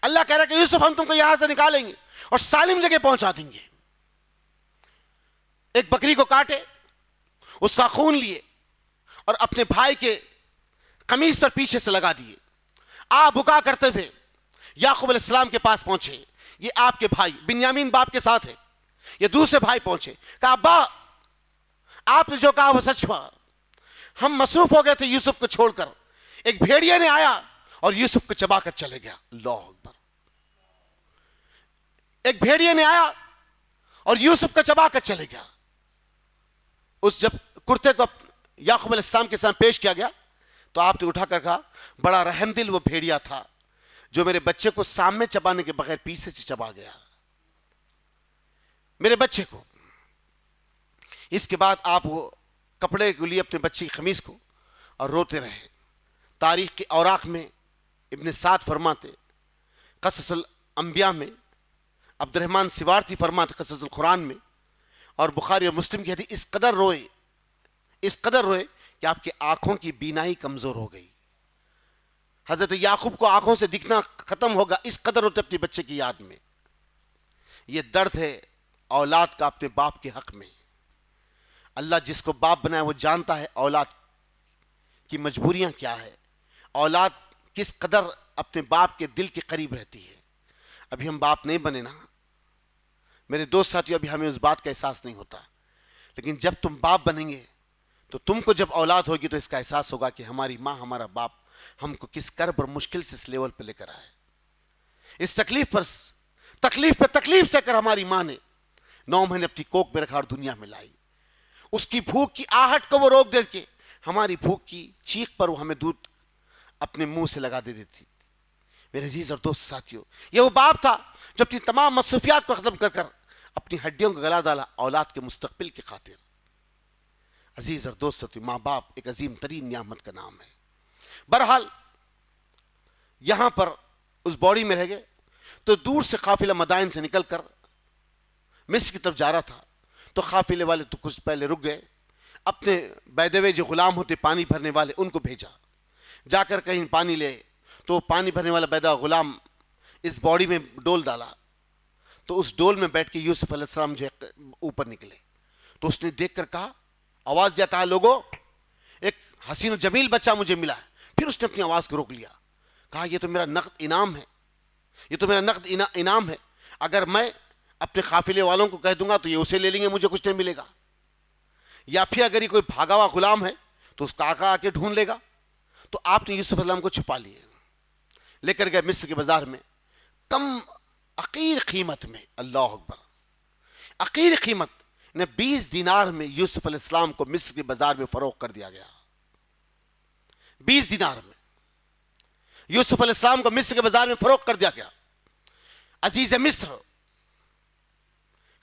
اللہ کہہ رہا ہے کہ یوسف ہم تم کو یہاں سے نکالیں گے اور سالم جگہ پہنچا دیں گے. ایک بکری کو کاٹے, اس کا خون لیے اور اپنے بھائی کے قمیص پر پیچھے سے لگا دیے. آپ بکا کرتے ہوئے یعقوب علیہ السلام کے پاس پہنچے. یہ آپ کے بھائی بنیامین باپ کے ساتھ ہے, یہ دوسرے بھائی پہنچے, کہا ابا آپ نے جو کہا وہ سچ ہوا, ہم مصروف ہو گئے تھے یوسف کو چھوڑ کر, ایک بھیڑیے نے آیا اور یوسف کو چبا کر چلے گیا. اللہ اکبر. ایک بھیڑیے نے آیا اور یوسف کو چبا کر چلے گیا. اس جب کرتے کو یعقوب علیہ السلام کے سامنے پیش کیا گیا تو آپ نے اٹھا کر کہا بڑا رحم دل وہ بھیڑیا تھا جو میرے بچے کو سامنے چبانے کے بغیر پیچھے سے چبا گیا, میرے بچے کو. اس کے بعد آپ وہ کپڑے کے لیے اپنے بچے کی قمیص کو اور روتے رہے. تاریخ کے اوراق میں ابن سعد فرماتے, قصص الانبیاء میں عبد الرحمن سوارتی فرماتے قصص القرآن میں, اور بخاری اور مسلم کی حدیث, اس قدر روئے کہ آپ کی آنکھوں کی بینائی کمزور ہو گئی. حضرت یعقوب کو آنکھوں سے دکھنا ختم ہوگا, اس قدر روتے اپنے بچے کی یاد میں. یہ درد ہے اولاد کا اپنے باپ کے حق میں. اللہ جس کو باپ بنایا وہ جانتا ہے اولاد کی مجبوریاں کیا ہے, اولاد کس قدر اپنے باپ کے دل کے قریب رہتی ہے. ابھی ہم باپ نہیں بنے نا میرے دوست ساتھیوں, ابھی ہمیں اس بات کا احساس نہیں ہوتا, لیکن جب تم باپ بنیں گے تو تم کو جب اولاد ہوگی تو اس کا احساس ہوگا کہ ہماری ماں, ہمارا باپ ہم کو کس کرب اور مشکل سے اس لیول پہ لے کر آئے. اس تکلیف پہ تکلیف سے کر ہماری ماں نے 9 مہینے اپنی کوکھ میں رکھا اور دنیا میں لائی. اس کی بھوک کی آہٹ کو وہ روک دے کے ہماری بھوک کی چیخ پر وہ ہمیں دودھ اپنے منہ سے لگا دے دیتی. میرے عزیز اور دوست ساتھیوں, یہ وہ باپ تھا جو اپنی تمام مصروفیات کو ختم کر کر اپنی ہڈیوں کو گلا ڈالا اولاد کے مستقبل کی خاطر. عزیز اور دوست ساتھیوں, ماں باپ ایک عظیم ترین نعمت کا نام ہے. بہرحال یہاں پر اس باڑی میں رہ گئے تو دور سے قافلہ مدائن سے نکل کر مصر کی طرف جا رہا تھا. تو قافلے والے تو کچھ پہلے رک گئے, اپنے بیدوے جو غلام ہوتے پانی بھرنے والے ان کو بھیجا, جا کر کہیں پانی لے. تو پانی بھرنے والا بیدوا غلام اس باڑی میں ڈول ڈالا, تو اس ڈول میں بیٹھ کے یوسف علیہ السلام جو ہے اوپر نکلے. تو اس نے دیکھ کر کہا, آواز دیا, کہا لوگوں ایک حسین و جمیل بچہ مجھے ملا ہے. پھر اس نے اپنی آواز کو روک لیا, کہا یہ تو میرا نقد انعام ہے, یہ تو میرا نقد انعام ہے. اگر میں اپنے قافلے والوں کو کہہ دوں گا تو یہ اسے لے لیں گے, مجھے کچھ نہیں ملے گا. یا پھر اگر یہ کوئی بھاگا ہوا غلام ہے تو اس کا آقا آ کے ڈھونڈ لے گا. تو آپ نے یوسف علیہ السلام کو چھپا لیے, لے کر گئے مصر کے بازار میں, کم عقیر قیمت میں. اللہ اکبر, عقیر قیمت نے 20 دینار میں یوسف علیہ السلام کو مصر کے بازار میں فروخت کر دیا گیا. 20 دینار میں یوسف علیہ السلام کو مصر کے بازار میں فروخت کر دیا گیا. عزیز مصر,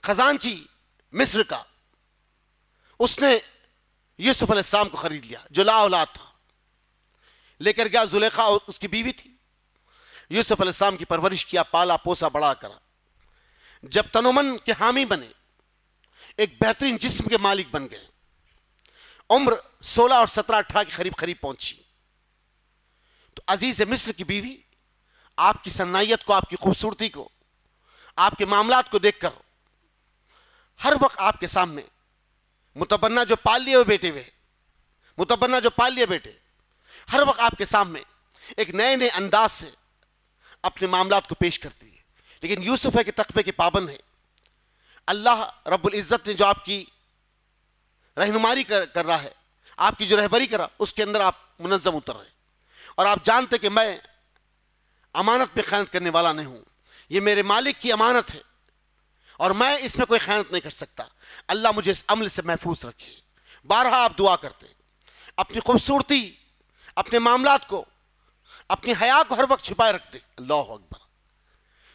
خزانچی مصر کا, اس نے یوسف علیہ السلام کو خرید لیا جو لا اولاد تھا. لے کر گیا, زلیخا اس کی بیوی تھی. یوسف علیہ السلام کی پرورش کیا, پالا پوسا بڑا کرا. جب تنومن کے حامی بنے, ایک بہترین جسم کے مالک بن گئے, عمر 16 اور 17 18 کے قریب پہنچی, تو عزیز مصر کی بیوی آپ کی صنائیت کو, آپ کی خوبصورتی کو, آپ کے معاملات کو دیکھ کر ہر وقت آپ کے سامنے متبنہ جو پال لیے ہوئے بیٹے ہوئے, متبنہ جو پال لیے بیٹے, ہر وقت آپ کے سامنے ایک نئے نئے انداز سے اپنے معاملات کو پیش کرتی ہے. لیکن یوسف ہے کہ تقوی کے پابند ہے. اللہ رب العزت نے جو آپ کی رہنمائی کر رہا ہے, آپ کی جو رہبری کر رہا, اس کے اندر آپ منظم اتر رہے. اور آپ جانتے کہ میں امانت پہ خیانت کرنے والا نہیں ہوں, یہ میرے مالک کی امانت ہے اور میں اس میں کوئی خیانت نہیں کر سکتا. اللہ مجھے اس عمل سے محفوظ رکھے. بارہا آپ دعا کرتے, اپنی خوبصورتی, اپنے معاملات کو, اپنی حیا کو ہر وقت چھپائے رکھتے. اللہ اکبر.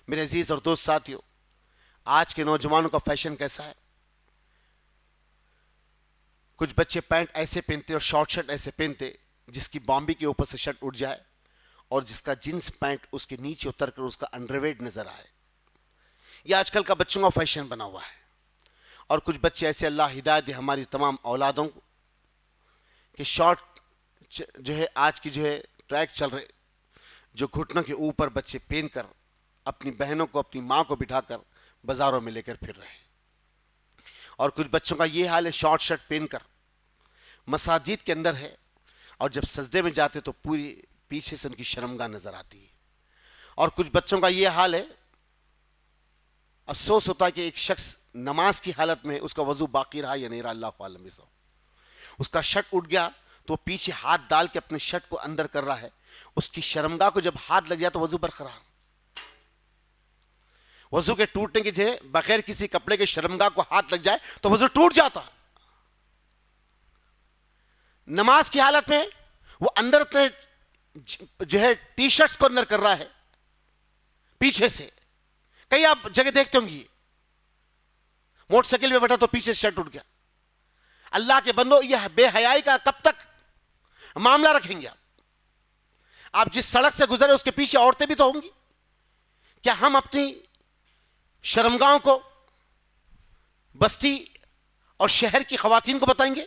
میرے عزیز اور دوست ساتھیوں, آج کے نوجوانوں کا فیشن کیسا ہے؟ کچھ بچے پینٹ ایسے پہنتے اور شارٹ شرٹ ایسے پہنتے جس کی بامبی کے اوپر سے شرٹ اٹھ جائے اور جس کا جنس پینٹ اس کے نیچے اتر کر اس کا انڈرویئر نظر آئے. یہ آج کل کا بچوں کا فیشن بنا ہوا ہے. اور کچھ بچے ایسے, اللہ ہدایت دے ہماری تمام اولادوں کو, کہ شارٹ جو ہے آج کی جو ہے ٹریک چل رہے, جو گھٹنوں کے اوپر بچے پہن کر اپنی بہنوں کو, اپنی ماں کو بٹھا کر بازاروں میں لے کر پھر رہے. اور کچھ بچوں کا یہ حال ہے, شارٹ شرٹ پہن کر مساجد کے اندر ہے اور جب سجدے میں جاتے تو پوری پیچھے سے ان کی شرمگاہ نظر آتی ہے. اور کچھ بچوں کا یہ حال ہے, افسوس ہوتا ہے کہ ایک شخص نماز کی حالت میں, اس کا وضو باقی رہا یا نہیں رہا, اللہ عالم بسو, اس کا شرٹ اٹھ گیا تو پیچھے ہاتھ ڈال کے اپنے شرٹ کو اندر کر رہا ہے. اس کی شرمگاہ کو جب ہاتھ لگ جائے تو وضو برقرار. وضو کے ٹوٹنے کی جگہ بغیر کسی کپڑے کے شرمگاہ کو ہاتھ لگ جائے تو وضو ٹوٹ جاتا. نماز کی حالت میں وہ اندر اپنے جو ہے ٹی شرٹس کو اندر کر رہا ہے پیچھے سے. کئی آپ جگہ دیکھتے ہوں گے, موٹر سائیکل میں بیٹھا تو پیچھے سے شرٹ اٹھ گیا. اللہ کے بندو, یہ بے حیائی کا کب تک معاملہ رکھیں گے؟ آپ جس سڑک سے گزرے اس کے پیچھے عورتیں بھی تو ہوں گی. کیا ہم اپنی شرمگاہوں کو بستی اور شہر کی خواتین کو بتائیں گے؟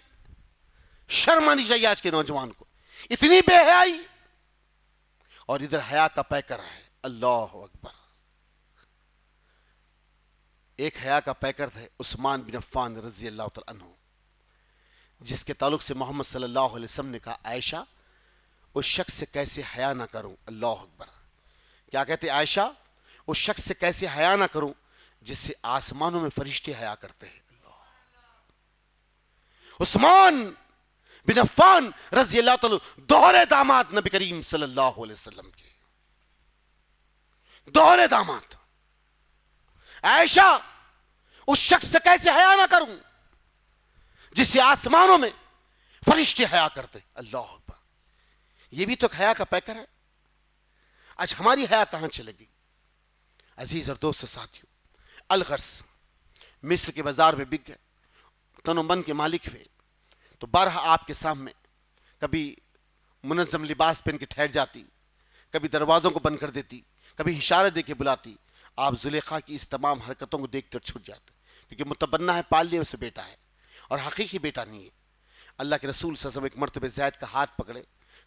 شرم آنی چاہیے آج کے نوجوان کو. اتنی بے حیائی, اور ادھر حیا کا پیکر ہے. اللہ اکبر. ایک حیا کا پیکر تھے عثمان بن عفان رضی اللہ تعالی عنہ, جس کے تعلق سے محمد صلی اللہ علیہ وسلم نے کہا, عائشہ اس شخص سے کیسے حیا نہ کروں. اللہ اکبر. کیا کہتے عائشہ, اس شخص سے کیسے حیا نہ کروں جس سے آسمانوں میں فرشتے حیا کرتے ہیں. عثمان بن عفان رضی اللہ تعالی دوہرے داماد نبی کریم صلی اللہ علیہ وسلم کے, دوہرے داماد. عائشہ اس شخص سے کیسے حیا نہ کروں جس سے آسمانوں میں فرشتے حیا کرتے. اللہ اکبر. یہ بھی تو ایک حیا کا پیکر ہے. آج ہماری حیا کہاں چلے گئی؟ عزیز اور دوست ساتھیوں, الغرض مصر کے بازار میں بک گئے, تن و من کے مالک ہوئے, تو بارہا آپ کے سامنے کبھی منظم لباس پہن کے ٹھہر جاتی, کبھی دروازوں کو بند کر دیتی, کبھی اشارے دے کے بلاتی. آپ زلیخا کی اس تمام حرکتوں کو دیکھ کر چھوٹ جاتے, کیونکہ متبنہ ہے, پال لیے اسے بیٹا ہے اور حقیقی بیٹا نہیں ہے. اللہ کے رسول صلی اللہ علیہ وسلم ایک مرتبہ زید کا ہاتھ پکڑے,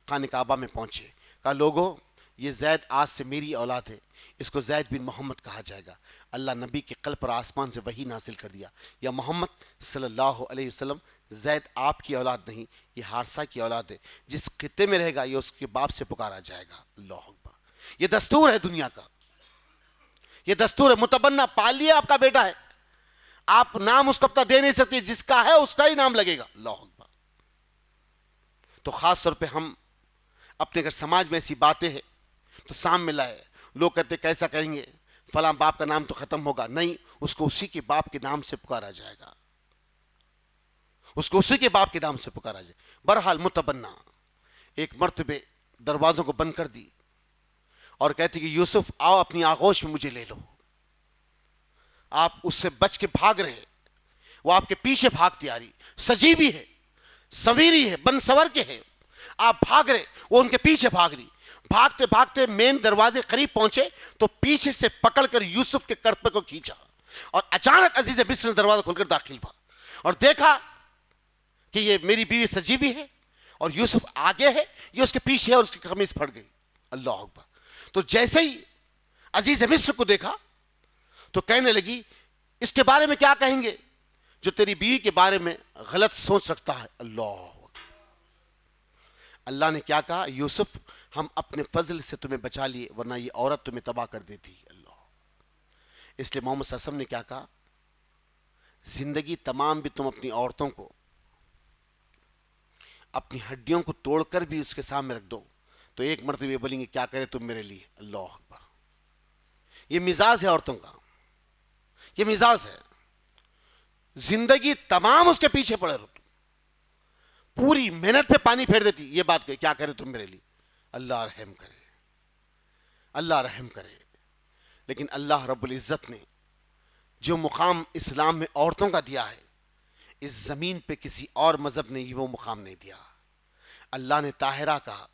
خانہ کعبہ میں پہنچے, کہا لوگوں یہ زید آج سے میری اولاد ہے, اس کو زید بن محمد کہا جائے گا. اللہ نبی کے قلب پر آسمان سے وحی نازل کر دیا، یا محمد صلی اللہ علیہ وسلم، زید آپ کی اولاد نہیں، یہ حارثہ کی اولاد ہے، جس خطے میں رہے گا یہ اس کے باپ سے پکارا جائے گا۔ اللہ اکبر۔ یہ دستور ہے دنیا کا، یہ دستور ہے۔ متبنہ پال لیا آپ کا بیٹا ہے، آپ نام اس کو اپنا دے نہیں سکتے، جس کا ہے اس کا ہی نام لگے گا۔ اللہ اکبر۔ تو خاص طور پہ ہم اپنے اگر سماج میں ایسی باتیں ہیں تو سامنے لائے، لوگ کہتے کیسا کریں گے، فلاں باپ کا نام تو ختم ہوگا، نہیں، اس کو اسی کے باپ کے نام سے پکارا جائے گا، اس کو اسی کے باپ کے نام سے پکارا جائے گا۔ بہرحال متبنہ ایک مرتبہ دروازوں کو بند کر دی اور کہتی کہ یوسف آؤ اپنی آغوش میں مجھے لے لو۔ آپ اس سے بچ کے بھاگ رہے ہیں، وہ آپ کے پیچھے بھاگتی آ رہی، سجی بھی ہے، سویری ہے، بن سور کے ہے، آپ بھاگ رہے، وہ ان کے پیچھے بھاگ رہی۔ بھاگتے بھاگتے مین دروازے قریب پہنچے تو پیچھے سے پکڑ کر یوسف کے کرتبے کو کھینچا، اور اچانک عزیز مصر نے دروازہ کھول کر داخل ہوا اور دیکھا کہ یہ میری بیوی سجیوی ہے اور یوسف آگے ہے، یہ اس کے پیچھے ہے اور اس کی قمیص پھٹ گئی۔ اللہ اکبر۔ تو جیسے ہی عزیز مصر کو دیکھا تو کہنے لگی اس کے بارے میں کیا کہیں گے جو تیری بیوی کے بارے میں غلط سوچ رکھتا ہے۔ اللہ نے کیا کہا، یوسف ہم اپنے فضل سے تمہیں بچا لیے ورنہ یہ عورت تمہیں تباہ کر دیتی۔ اللہ، اس لیے محمد صلی اللہ علیہ وسلم نے کیا کہا، زندگی تمام بھی تم اپنی عورتوں کو اپنی ہڈیوں کو توڑ کر بھی اس کے سامنے رکھ دو تو ایک مرتبہ یہ بولیں گے کیا کرے تم میرے لیے۔ اللہ اکبر۔ یہ مزاج ہے عورتوں کا، یہ مزاج ہے، زندگی تمام اس کے پیچھے پڑے رہو، پوری محنت پہ پانی پھیر دیتی، یہ بات کہ کیا کرے تم میرے لیے۔ اللہ رحم کرے، اللہ رحم کرے۔ لیکن اللہ رب العزت نے جو مقام اسلام میں عورتوں کا دیا ہے، اس زمین پہ کسی اور مذہب نے وہ مقام نہیں دیا۔ اللہ نے طاہرہ کہا،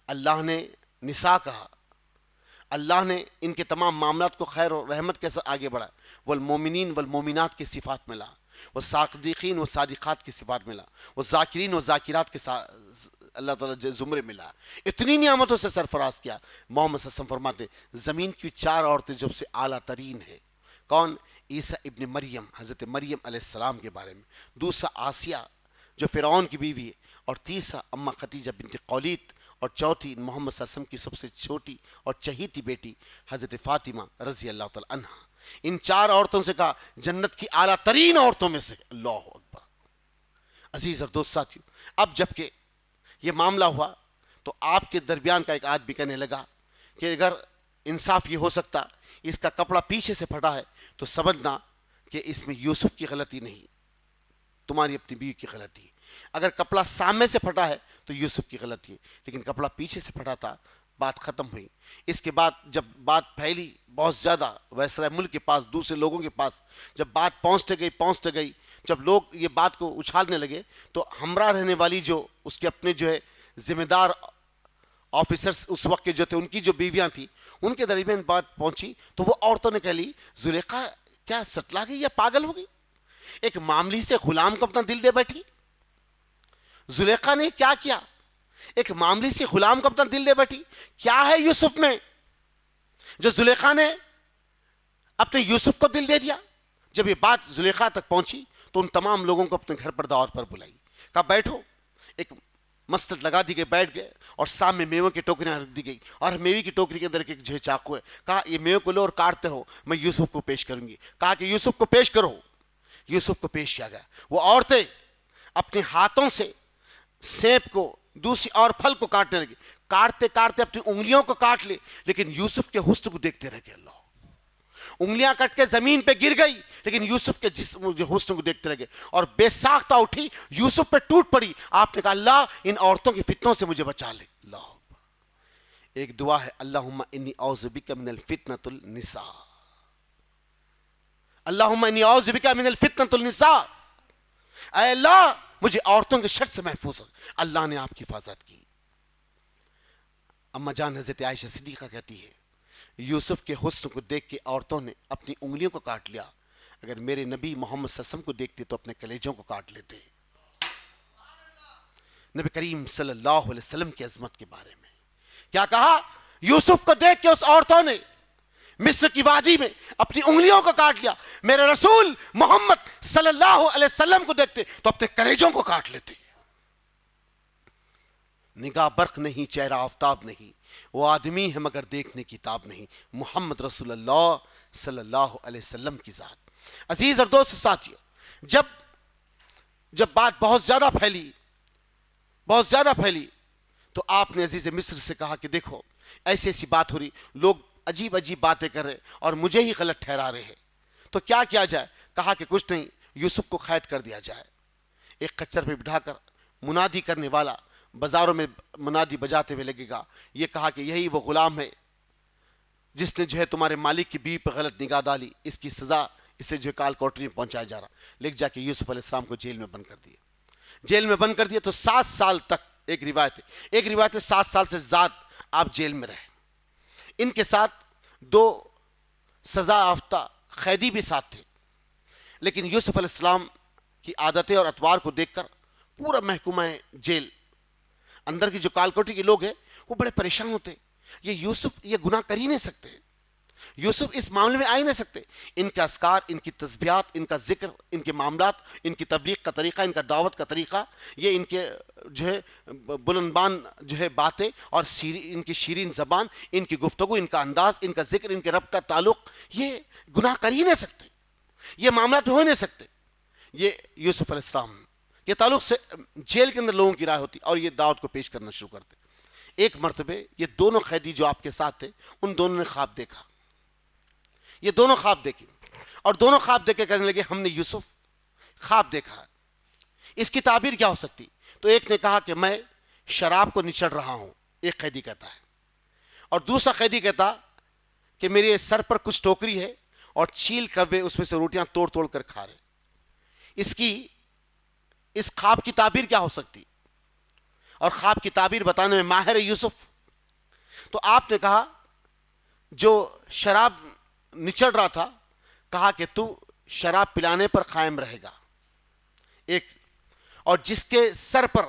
اللہ نے نساء کہا، اللہ نے ان کے تمام معاملات کو خیر و رحمت کے ساتھ آگے بڑھا، والمومنین والمومنات کی صفات ملا، والصادقین والصادقات کی صفات ملا، والذاکرین والذاکرات کے ساتھ اللہ تعالیٰ زمرے ملا، اتنی نعمتوں سے سرفراز کیا۔ محمد صلی اللہ علیہ وسلم فرماتے زمین کی 4 عورتیں جب سے اعلیٰ ترین ہے، کون؟ عیسیٰ ابن مریم، حضرت مریم علیہ السلام کے بارے میں، دوسرا آسیہ جو فرعون کی بیوی ہے، اور تیسرا اماں خدیجہ بنت قولیت، اور چوتھی محمد صلی اللہ علیہ وسلم کی سب سے چھوٹی اور چہیتی بیٹی حضرت فاطمہ رضی اللہ تعالی عنہا۔ ان 4 عورتوں سے کہا جنت کی اعلیٰ ترین عورتوں میں سے۔ اللہ اکبر۔ عزیز اور دوست ساتھیو، اب جب کہ یہ معاملہ ہوا تو آپ کے درمیان کا ایک آدمی کہنے لگا کہ اگر انصاف یہ ہو سکتا اس کا کپڑا پیچھے سے پھٹا ہے تو سمجھنا کہ اس میں یوسف کی غلطی نہیں، تمہاری اپنی بیوی کی غلطی ہے۔ اگر کپڑا سامنے سے پھٹا ہے تو یوسف کی غلطی ہے، لیکن کپڑا پیچھے سے پھٹا تھا، بات ختم ہوئی۔ اس کے بعد جب بات پھیلی بہت زیادہ ویسرائے ملک کے پاس، دوسرے لوگوں کے پاس، جب بات پہنچتے گئی، جب لوگ یہ بات کو اچھالنے لگے تو ہمراہ رہنے والی جو اس کے اپنے جو ہے ذمہ دار آفیسرز اس وقت کے جو تھے، ان کی جو بیویاں تھیں، ان کے درمیان بات پہنچی تو وہ عورتوں نے کہہ لی زلیخا کیا سٹلا گئی یا پاگل ہو گئی، ایک معاملی سے غلام کو اپنا دل دے بیٹھی۔ زلیخا نے کیا کیا، ایک معاملی سے غلام کو اپنا دل دے بیٹھی۔ کیا ہے یوسف میں جو زلیخا نے اپنے یوسف کو دل دے دیا؟ جب یہ بات زلیخا تک پہنچی تو ان تمام لوگوں کو اپنے گھر پر دعوت پر بلائی، کہا بیٹھو، ایک مستد لگا دی گئی، بیٹھ گئے اور سامنے میوے کی ٹوکریاں رکھ دی گئی، اور میوے کی ٹوکری کے اندر ایک جو چاقو ہے، کہا یہ میوے کو لو اور کاٹتے رہو، میں یوسف کو پیش کروں گی۔ کہا کہ یوسف کو پیش کرو، یوسف کو پیش کیا گیا۔ وہ عورتیں اپنے ہاتھوں سے سیب کو دوسری اور پھل کو کاٹنے لگی، کاٹتے کاٹتے اپنی انگلیوں کو کاٹ لی، لیکن یوسف کے حسن کو دیکھتے رہ گئے۔ اللہ، انگلیاں کٹ کے زمین پہ گر گئی لیکن یوسف کے جسم جو حسن کو دیکھتے رہ گئے، اور بے ساختہ اٹھی یوسف پہ ٹوٹ پڑی۔ آپ نے کہا اللہ ان عورتوں کی فتنوں سے مجھے بچا لے۔ اللہ، ایک دعا ہے اللہم انی اعوذ بک من الفتنۃ النساء، اللہم انی اعوذ بک من الفتنۃ النساء، اے اللہ مجھے عورتوں کے شر سے محفوظ ہو۔ اللہ نے آپ کی حفاظت کی۔ اما جان حضرت عائشہ صدیقہ کہتی ہے یوسف کے حسن کو دیکھ کے عورتوں نے اپنی انگلیوں کو کاٹ لیا، اگر میرے نبی محمد صلی اللہ علیہ وسلم کو دیکھتے تو اپنے کلیجوں کو کاٹ لیتے۔ نبی کریم صلی اللہ علیہ وسلم کی عظمت کے بارے میں کیا کہا؟ یوسف کو دیکھ کے اس عورتوں نے مصر کی وادی میں اپنی انگلیوں کو کاٹ لیا. میرے رسول محمد صلی اللہ علیہ وسلم کو دیکھتے تو اپنے کلیجوں کو کاٹ لیتے. نگاہ برق نہیں، چہرہ آفتاب نہیں، وہ آدمی ہے مگر دیکھنے کی تاب نہیں. محمد رسول اللہ صلی اللہ علیہ وسلم کی ذات. عزیز اور دوست ساتھیو، جب بات بہت زیادہ پھیلی تو آپ نے عزیز مصر سے کہا کہ دیکھو ایسی ایسی بات ہو رہی، لوگ عجیب عجیب باتیں کر رہے اور مجھے ہی غلط ٹھہرا رہے ہیں، تو کیا کیا جائے؟ کہا کہ کچھ نہیں، یوسف کو قید کر دیا جائے. ایک خچر پہ بٹھا کر منادی کرنے والا بازاروں میں منادی بجاتے ہوئے لگے گا. یہ کہا کہ یہی وہ غلام ہے جس نے جو ہے تمہارے مالک کی بیوی پر غلط نگاہ ڈالی، اس کی سزا اسے جو ہے کال کوٹری میں پہنچایا جا رہا. لکھ جا کے یوسف علیہ السلام کو جیل میں بند کر دیا. تو 7 سال تک ایک روایت ہے 7 سال سے زیادہ آپ جیل میں رہے. ان کے ساتھ 2 سزا یافتہ قیدی بھی ساتھ تھے، لیکن یوسف علیہ السلام کی عادتیں اور اطوار کو دیکھ کر پورا محکمہ جیل اندر کی جو کال کوٹری کے لوگ ہیں وہ بڑے پریشان ہوتے. یہ یوسف یہ گناہ کر ہی نہیں سکتے، یوسف اس معاملے میں آ ہی نہیں سکتے. ان کے اذکار، ان کی تسبیحات، ان کا ذکر، ان کے معاملات، ان کی تبلیغ کا طریقہ، ان کا دعوت کا طریقہ، یہ ان کے جو ہے بلندبان جو ہے باتیں اور ان کی شیرین زبان، ان کی گفتگو، ان کا انداز، ان کا ذکر، ان کے رب کا تعلق، یہ گناہ کر ہی نہیں سکتے، یہ معاملات ہو ہی نہیں سکتے. یہ یوسف علیہ السلام کے تعلق سے جیل کے اندر لوگوں کی رائے ہوتی اور یہ دعوت کو پیش کرنا شروع کرتے. ایک مرتبہ یہ دونوں قیدی جو آپ کے ساتھ تھے ان دونوں نے خواب دیکھا. یہ دونوں خواب دیکھے اور دونوں خواب دیکھ کے کہنے لگے ہم نے یوسف خواب دیکھا، اس کی تعبیر کیا ہو سکتی؟ تو ایک نے کہا کہ میں شراب کو نچڑ رہا ہوں، ایک قیدی کہتا ہے، اور دوسرا قیدی کہتا کہ میرے سر پر کچھ ٹوکری ہے اور چیل کوے اس میں سے روٹیاں توڑ توڑ کر کھا رہے. اس خواب کی تعبیر کیا ہو سکتی؟ اور خواب کی تعبیر بتانے میں ماہر یوسف. تو آپ نے کہا جو شراب نچڑ رہا تھا، کہا کہ تو شراب پلانے پر قائم رہے گا ایک، اور جس کے سر پر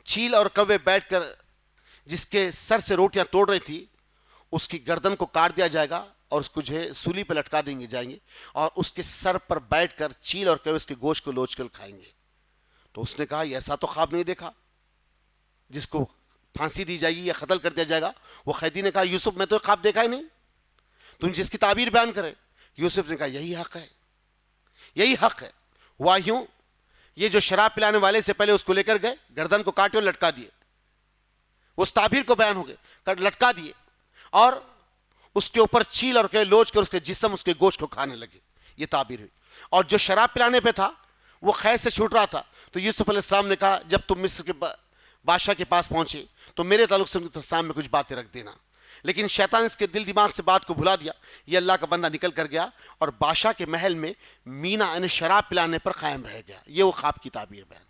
چیل اور کوے بیٹھ کر جس کے سر سے روٹیاں توڑ رہی تھی اس کی گردن کو کاٹ دیا جائے گا اور اس کو جو ہے سولی پہ لٹکا جائیں گے اور اس کے سر پر بیٹھ کر چیل اور کوے اس کے گوشت کو لوچ کر کھائیں گے. تو اس نے کہا یہ ایسا تو خواب نہیں دیکھا جس کو پھانسی دی جائے گی یا قتل کر دیا جائے گا. وہ قیدی نے کہا یوسف میں تو خواب دیکھا ہی نہیں، تم جس کی تعبیر بیان کرے. یوسف نے کہا یہی حق ہے، یہی حق ہے. ہوا یوں، یہ جو شراب پلانے والے سے پہلے اس کو لے کر گئے، گردن کو کاٹے اور لٹکا دیے، اس تعبیر کو بیان ہو گئے، لٹکا دیے اور اس کے اوپر چیل اور کہ لوچ کر اس کے جسم اس کے گوشت کو کھانے لگے. یہ تعبیر ہوئی. اور جو شراب پلانے پہ تھا وہ قید سے چھوٹ رہا تھا. تو یوسف علیہ السلام نے کہا جب تم مصر کے بادشاہ کے پاس پہنچے تو میرے تعلق سے ان کے سامنے کچھ باتیں رکھ دینا. لیکن شیطان اس کے دل دماغ سے بات کو بھلا دیا. یہ اللہ کا بندہ نکل کر گیا اور بادشاہ کے محل میں مینا یعنی شراب پلانے پر قائم رہ گیا. یہ وہ خواب کی تعبیر بیان.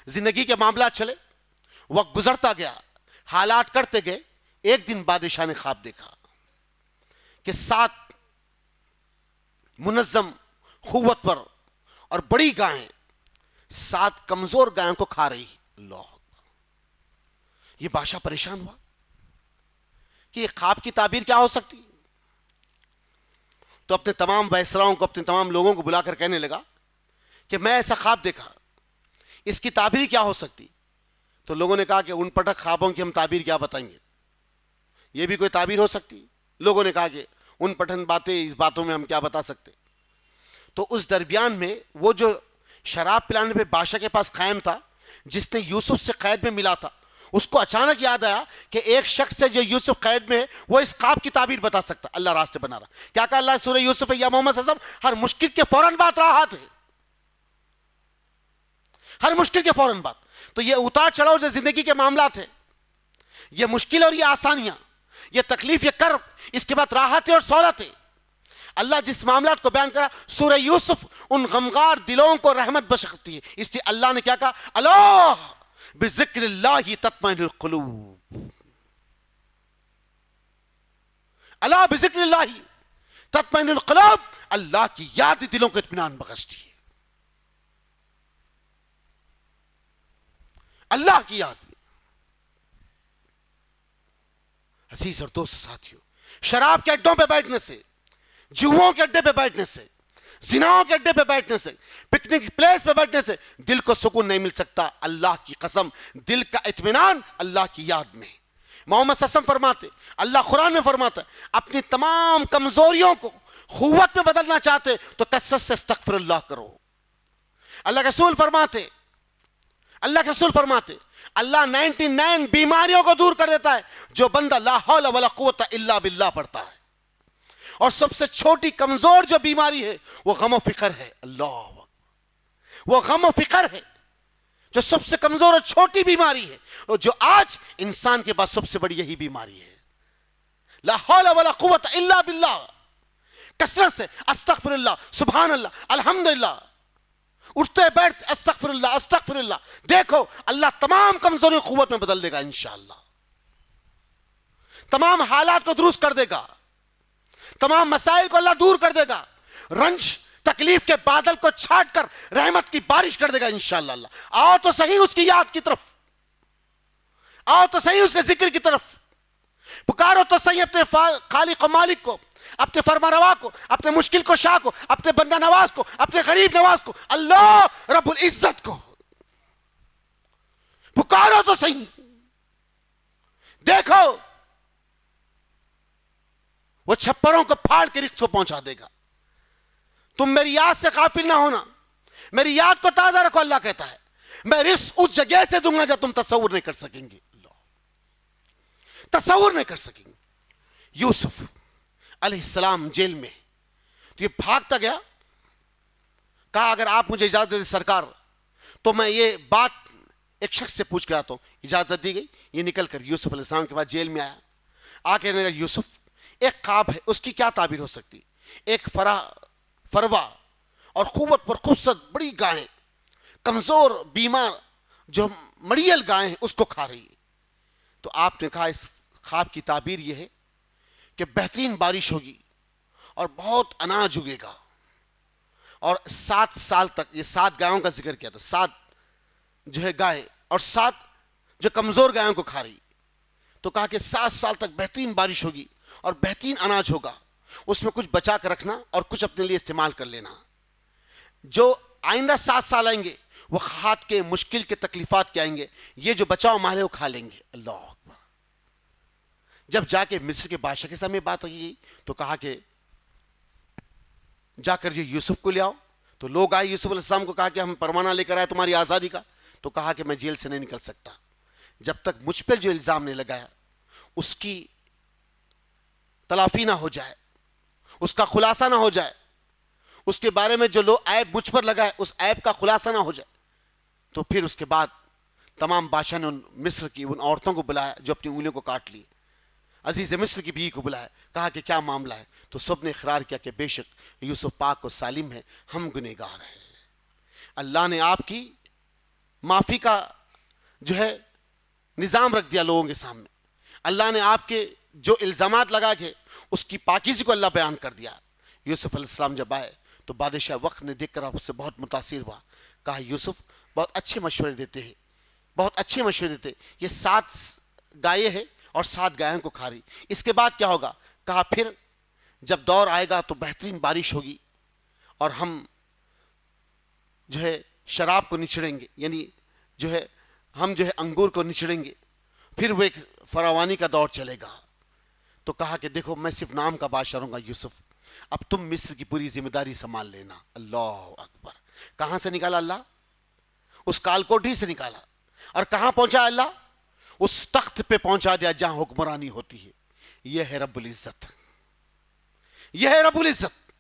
زندگی کے معاملات چلے، وقت گزرتا گیا، حالات کرتے گئے. ایک دن بادشاہ نے خواب دیکھا کہ 7 منظم قوت پر اور بڑی گائیں 7 کمزور گائوں کو کھا رہی. اللہ، یہ بادشاہ پریشان ہوا کہ یہ خواب کی تعبیر کیا ہو سکتی. تو اپنے تمام وائسراؤں کو، اپنے تمام لوگوں کو بلا کر کہنے لگا کہ میں ایسا خواب دیکھا، اس کی تعبیر کیا ہو سکتی. تو لوگوں نے کہا کہ ان پٹک خوابوں کی ہم تعبیر کیا بتائیں گے، یہ بھی کوئی تعبیر ہو سکتی. لوگوں نے کہا کہ ان پٹھن باتیں، اس باتوں میں ہم کیا بتا سکتے. تو اس درمیان میں وہ جو شراب پلانے پہ بادشاہ کے پاس قائم تھا، جس نے یوسف سے قید میں ملا تھا، اس کو اچانک یاد آیا کہ ایک شخص ہے جو یوسف قید میں ہے، وہ اس خواب کی تعبیر بتا سکتا. اللہ راستے بنا رہا. کیا کہا اللہ سورہ یوسف یا محمد صلی اللہ علیہ وسلم؟ ہر مشکل کے فوراً بات راحت ہے، ہر مشکل کے فوراً بات. تو یہ اتار چڑھاؤ جو زندگی کے معاملات ہیں، یہ مشکل اور یہ آسانیاں، یہ تکلیف، یہ کرب، اس کے بعد راحت اور سہولت ہے. اللہ جس معاملات کو بیان کرا سورہ یوسف ان غمگار دلوں کو رحمت بخشتی ہے. اس لیے اللہ نے کیا کہا؟ اللہ بذکر اللہ تطمئن القلوب، اللہ بذکر اللہ تطمئن القلوب. اللہ کی یاد دلوں کو اطمینان بخشتی ہے. اللہ کی یاد. عزیز اور دوست ساتھیوں، شراب کے اڈوں پہ بیٹھنے سے، جوؤں کے اڈے پہ بیٹھنے سے، زناؤں کے اڈے پہ بیٹھنے سے، پکنک پلیس پہ بیٹھنے سے دل کو سکون نہیں مل سکتا. اللہ کی قسم دل کا اطمینان اللہ کی یاد میں. محمد صلی اللہ علیہ وسلم فرماتے، اللہ قرآن میں فرماتا ہے، اپنی تمام کمزوریوں کو قوت میں بدلنا چاہتے تو کثرت سے استغفر اللہ کرو. اللہ کے رسول فرماتے، اللہ 99 بیماریوں کو دور کر دیتا ہے جو بندہ لا حول ولا قوت الا باللہ پڑھتا ہے. اور سب سے چھوٹی کمزور جو بیماری ہے وہ غم و فکر ہے. اللہ، وہ غم و فکر ہے جو سب سے کمزور اور چھوٹی بیماری ہے، اور جو آج انسان کے پاس سب سے بڑی یہی بیماری ہے. لا حول ولا قوت الا باللہ. کثرت سے استغفر اللہ، سبحان اللہ، الحمدللہ، اٹھتے بیٹھتے استغفر اللہ استغفر اللہ. دیکھو اللہ تمام کمزوری قوت میں بدل دے گا انشاءاللہ. تمام حالات کو درست کر دے گا، تمام مسائل کو اللہ دور کر دے گا. رنج تکلیف کے بادل کو چھاٹ کر رحمت کی بارش کر دے گا انشاءاللہ. اللہ آؤ تو صحیح اس کی یاد کی طرف، آؤ تو صحیح اس کے ذکر کی طرف، پکارو تو صحیح اپنے خالق و مالک کو، اپنے فرما روا کو، اپنے مشکل کو شاہ کو، اپنے بندہ نواز کو، اپنے غریب نواز کو، اللہ رب العزت کو پکارو تو صحیح. دیکھو وہ چھپروں کو پھاڑ کے رزق کو پہنچا دے گا. تم میری یاد سے غافل نہ ہونا، میری یاد کو تازہ رکھو. اللہ کہتا ہے میں رزق اس جگہ سے دوں گا جب تم تصور نہیں کر سکیں گے. تصور نہیں کر سکیں گے. یوسف علیہ السلام جیل میں تو یہ بھاگتا گیا، کہا اگر آپ مجھے اجازت دے سرکار تو میں یہ بات ایک شخص سے پوچھ کے آتا ہوں. اجازت دی گئی. یہ نکل کر یوسف علیہ السلام کے بعد جیل میں آیا. آ کے کہا یوسف ایک خواب ہے، اس کی کیا تعبیر ہو سکتی؟ ایک فروا اور قوت پر خوبصورت بڑی گائیں، کمزور بیمار جو مڑیل گائیں ہیں اس کو کھا رہی ہے. تو آپ نے کہا اس خواب کی تعبیر یہ ہے کہ بہترین بارش ہوگی اور بہت اناج اگے گا، اور 7 سال تک، یہ 7 گایوں کا ذکر کیا تھا، 7 جو ہے گائے اور 7 جو کمزور گایوں کو کھا رہی. تو کہا کہ 7 سال تک بہترین بارش ہوگی اور بہترین اناج ہوگا، اس میں کچھ بچا کر رکھنا اور کچھ اپنے لیے استعمال کر لینا. جو آئندہ 7 سال آئیں گے وہ ہاتھ کے مشکل کے تکلیفات کے آئیں گے، یہ جو بچاؤ مال ہے وہ کھا لیں گے. اللہ اکبر. جب جا کے مصر کے بادشاہ کے سامنے بات ہوئی تو کہا کہ جا کر یہ یوسف کو لے آؤ. تو لوگ آئے، یوسف علیہ السلام کو کہا کہ ہم پروانہ لے کر آئے تمہاری آزادی کا. تو کہا کہ میں جیل سے نہیں نکل سکتا جب تک مجھ پر جو الزام نے لگایا اس کی تلافی نہ ہو جائے، اس کا خلاصہ نہ ہو جائے، اس کے بارے میں جو لوگ عیب مجھ پر لگائے اس عیب کا خلاصہ نہ ہو جائے. تو پھر اس کے بعد تمام بادشاہ نے مصر کی ان عورتوں کو بلایا جو اپنی انگلیوں کو کاٹ لی. عزیز مصر کی بیوی کو بلایا، کہا کہ کیا معاملہ ہے؟ تو سب نے اقرار کیا کہ بے شک یوسف پاک و سالم ہے، ہم گنہگار ہیں. اللہ نے آپ کی معافی کا جو ہے نظام رکھ دیا لوگوں کے سامنے. اللہ نے آپ کے جو الزامات لگا کے اس کی پاکیزگی کو اللہ بیان کر دیا. یوسف علیہ السلام جب آئے تو بادشاہ وقت نے دیکھ کر آپ سے بہت متاثر ہوا. کہا یوسف بہت اچھے مشورے دیتے ہیں، بہت اچھے مشورے دیتے. یہ 7 گائے ہیں اور 7 گایوں کو کھا رہی. اس کے بعد کیا ہوگا؟ کہا پھر جب دور آئے گا تو بہترین بارش ہوگی اور ہم جو ہے شراب کو نچڑیں گے، یعنی جو ہے ہم جو ہے انگور کو نچڑیں گے، پھر وہ ایک فراوانی کا دور چلے گا. تو کہا کہ دیکھو میں صرف نام کا بادشاہ رہوں گا یوسف، اب تم مصر کی پوری ذمہ داری سنبھال لینا. اللہ اکبر. کہاں سے نکالا اللہ؟ اس کالکوٹھی سے نکالا. اور کہاں پہنچا اللہ؟ اس تخت پہ پہنچا دیا جہاں حکمرانی ہوتی ہے. یہ ہے رب العزت، یہ ہے رب العزت.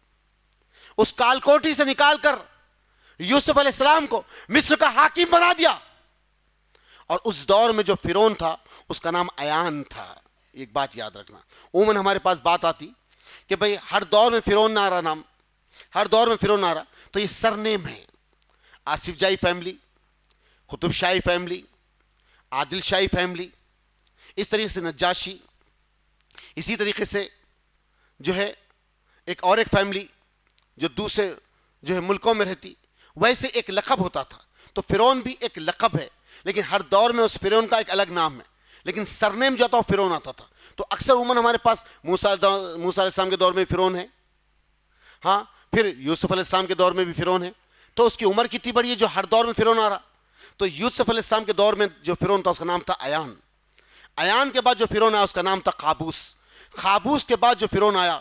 اس کالکوٹھی سے نکال کر یوسف علیہ السلام کو مصر کا حاکم بنا دیا. اور اس دور میں جو فرعون تھا اس کا نام ایان تھا. ایک بات یاد رکھنا، عموماً ہمارے پاس بات آتی کہ بھئی ہر دور میں فرعون نہ آ رہا نام، ہر دور میں فرعون نہ آ رہا، تو یہ سر نیم ہے. آصف جائی فیملی، قطب شاہی فیملی، عادل شاہی فیملی، اس طریقے سے نجاشی، اسی طریقے سے جو ہے ایک اور ایک فیملی جو دوسرے جو ہے ملکوں میں رہتی، ویسے ایک لقب ہوتا تھا. تو فرعون بھی ایک لقب ہے، لیکن ہر دور میں اس فرعون کا ایک الگ نام ہے. لیکن سرنیم جو تھا وہ فرعون آتا تھا. تو اکثر عموماً ہمارے پاس موسیٰ علیہ السلام کے دور میں فرعون ہے, ہاں, پھر یوسف علیہ السلام کے دور میں بھی فرعون ہے. تو اس کی عمر کتنی بڑی ہے جو ہر دور میں فرعون آ رہا. تو یوسف علیہ السلام کے دور میں جو فرعون تھا اس کا نام تھا ایان. ایان کے بعد جو فرعون آیا اس کا نام تھا قابوس. قابوس کے بعد جو فرعون آیا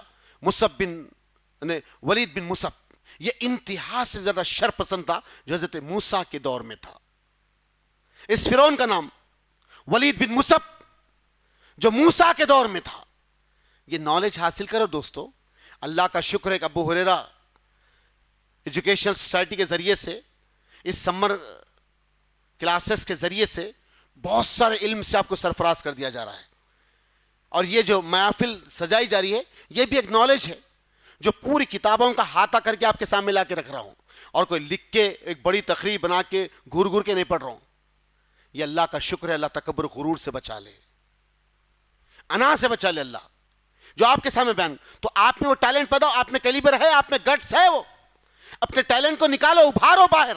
ولید بن مصب, یہ انتہا سے زیادہ شر پسند تھا جو حضرت موسیٰ کے دور میں تھا. اس فرعون کا نام ولید بن مصب جو موسیٰ کے دور میں تھا. یہ نالج حاصل کرو دوستو. اللہ کا شکر ہے کہ ابو ہریرہ ایجوکیشنل سوسائٹی کے ذریعے سے, اس سمر کلاسز کے ذریعے سے بہت سارے علم سے آپ کو سرفراز کر دیا جا رہا ہے. اور یہ جو محافل سجائی جا رہی ہے یہ بھی ایک نالج ہے جو پوری کتابوں کا احاطہ کر کے آپ کے سامنے لا کے رکھ رہا ہوں, اور کوئی لکھ کے ایک بڑی تقریر بنا کے گھور گھور کے نہیں پڑھ رہا ہوں. یہ اللہ کا شکر ہے. اللہ تکبر غرور سے بچا لے, انا سے بچا لے اللہ, جو آپ کے سامنے بیان. تو آپ میں وہ ٹیلنٹ پیدا ہو, آپ میں کیلیبر ہے, آپ میں گٹس ہے, وہ اپنے ٹیلنٹ کو نکالو, ابھارو باہر.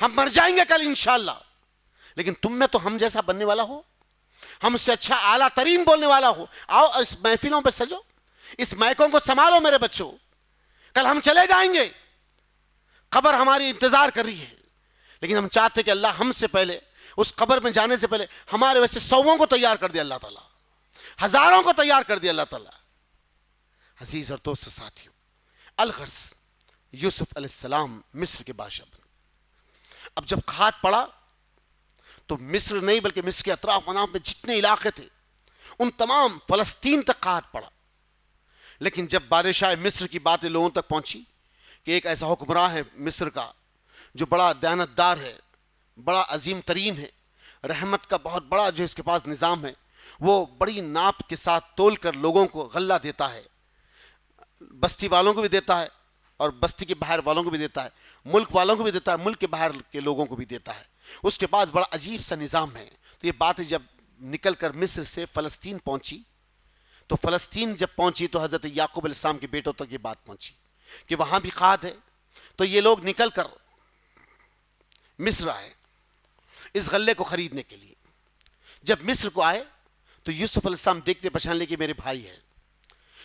ہم مر جائیں گے کل انشاءاللہ, لیکن تم میں تو ہم جیسا بننے والا ہو, ہم سے اچھا اعلیٰ ترین بولنے والا ہو. آؤ اس محفلوں پہ سجو, اس مائکوں کو سنبھالو میرے بچوں. کل ہم چلے جائیں گے, قبر ہماری انتظار کر رہی ہے, لیکن ہم چاہتے کہ اللہ ہم سے پہلے اس قبر میں جانے سے پہلے ہمارے ویسے سووں کو تیار کر دے اللہ تعالیٰ, ہزاروں کو تیار کر دے اللہ تعالیٰ. عزیز اور دوست ساتھیوں, الغرض یوسف علیہ السلام مصر کے بادشاہ بنے. اب جب قحط پڑا تو مصر نہیں بلکہ مصر کے اطراف اناف میں جتنے علاقے تھے ان تمام فلسطین تک قحط پڑا. لیکن جب بادشاہ مصر کی باتیں لوگوں تک پہنچی کہ ایک ایسا حکمراں ہے مصر کا جو بڑا دیانتدار ہے, بڑا عظیم ترین ہے, رحمت کا بہت بڑا جو اس کے پاس نظام ہے, وہ بڑی ناپ کے ساتھ تول کر لوگوں کو غلہ دیتا ہے, بستی والوں کو بھی دیتا ہے اور بستی کے باہر والوں کو بھی دیتا ہے, ملک والوں کو بھی دیتا ہے, ملک کے باہر کے لوگوں کو بھی دیتا ہے. اس کے بعد بڑا عجیب سا نظام ہے. تو یہ باتیں جب نکل کر مصر سے فلسطین پہنچی, تو فلسطین جب پہنچی تو حضرت یعقوب علیہ السلام کے بیٹوں تک یہ بات پہنچی کہ وہاں بھی قحط ہے. تو یہ لوگ نکل کر مصر آئے اس غلے کو خریدنے کے لیے. جب مصر کو آئے تو یوسف علیہ السلام دیکھتے پہچان لے کہ میرے بھائی ہے,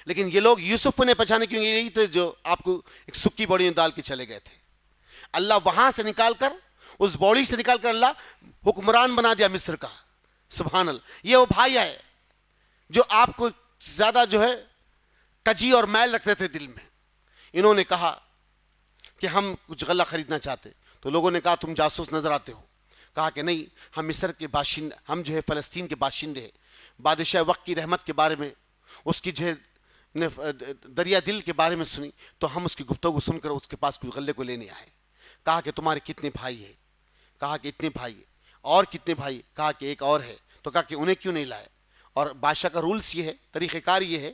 لیکن یہ لوگ یوسف کو نہیں پہچانے کیونکہ یہی تھے جو آپ کو ایک سکی بوڑی میں ڈال کے چلے گئے تھے. اللہ وہاں سے نکال کر, اس بوڑی سے نکال کر اللہ حکمران بنا دیا مصر کا. سبحان اللہ. یہ وہ بھائی ہے جو آپ کو زیادہ جو ہے کجی اور میل رکھتے تھے دل میں. انہوں نے کہا کہ ہم کچھ غلہ خریدنا چاہتے. تو لوگوں نے کہا تم جاسوس نظر آتے ہو. کہا کہ نہیں, ہم مصر کے باشندے, ہم جو ہے فلسطین کے باشندے ہیں. بادشاہ وقت کی رحمت کے بارے میں, اس کی جو ہے دریا دل کے بارے میں سنی, تو ہم اس کی گفتگو سن کر اس کے پاس کچھ غلے کو لینے آئے. کہا کہ تمہارے کتنے بھائی ہیں؟ کہا کہ اتنے بھائی. اور کتنے بھائی؟ کہا کہ ایک اور ہے. تو کہا کہ انہیں کیوں نہیں لائے؟ اور بادشاہ کا رولس یہ ہے, طریقہ کار یہ ہے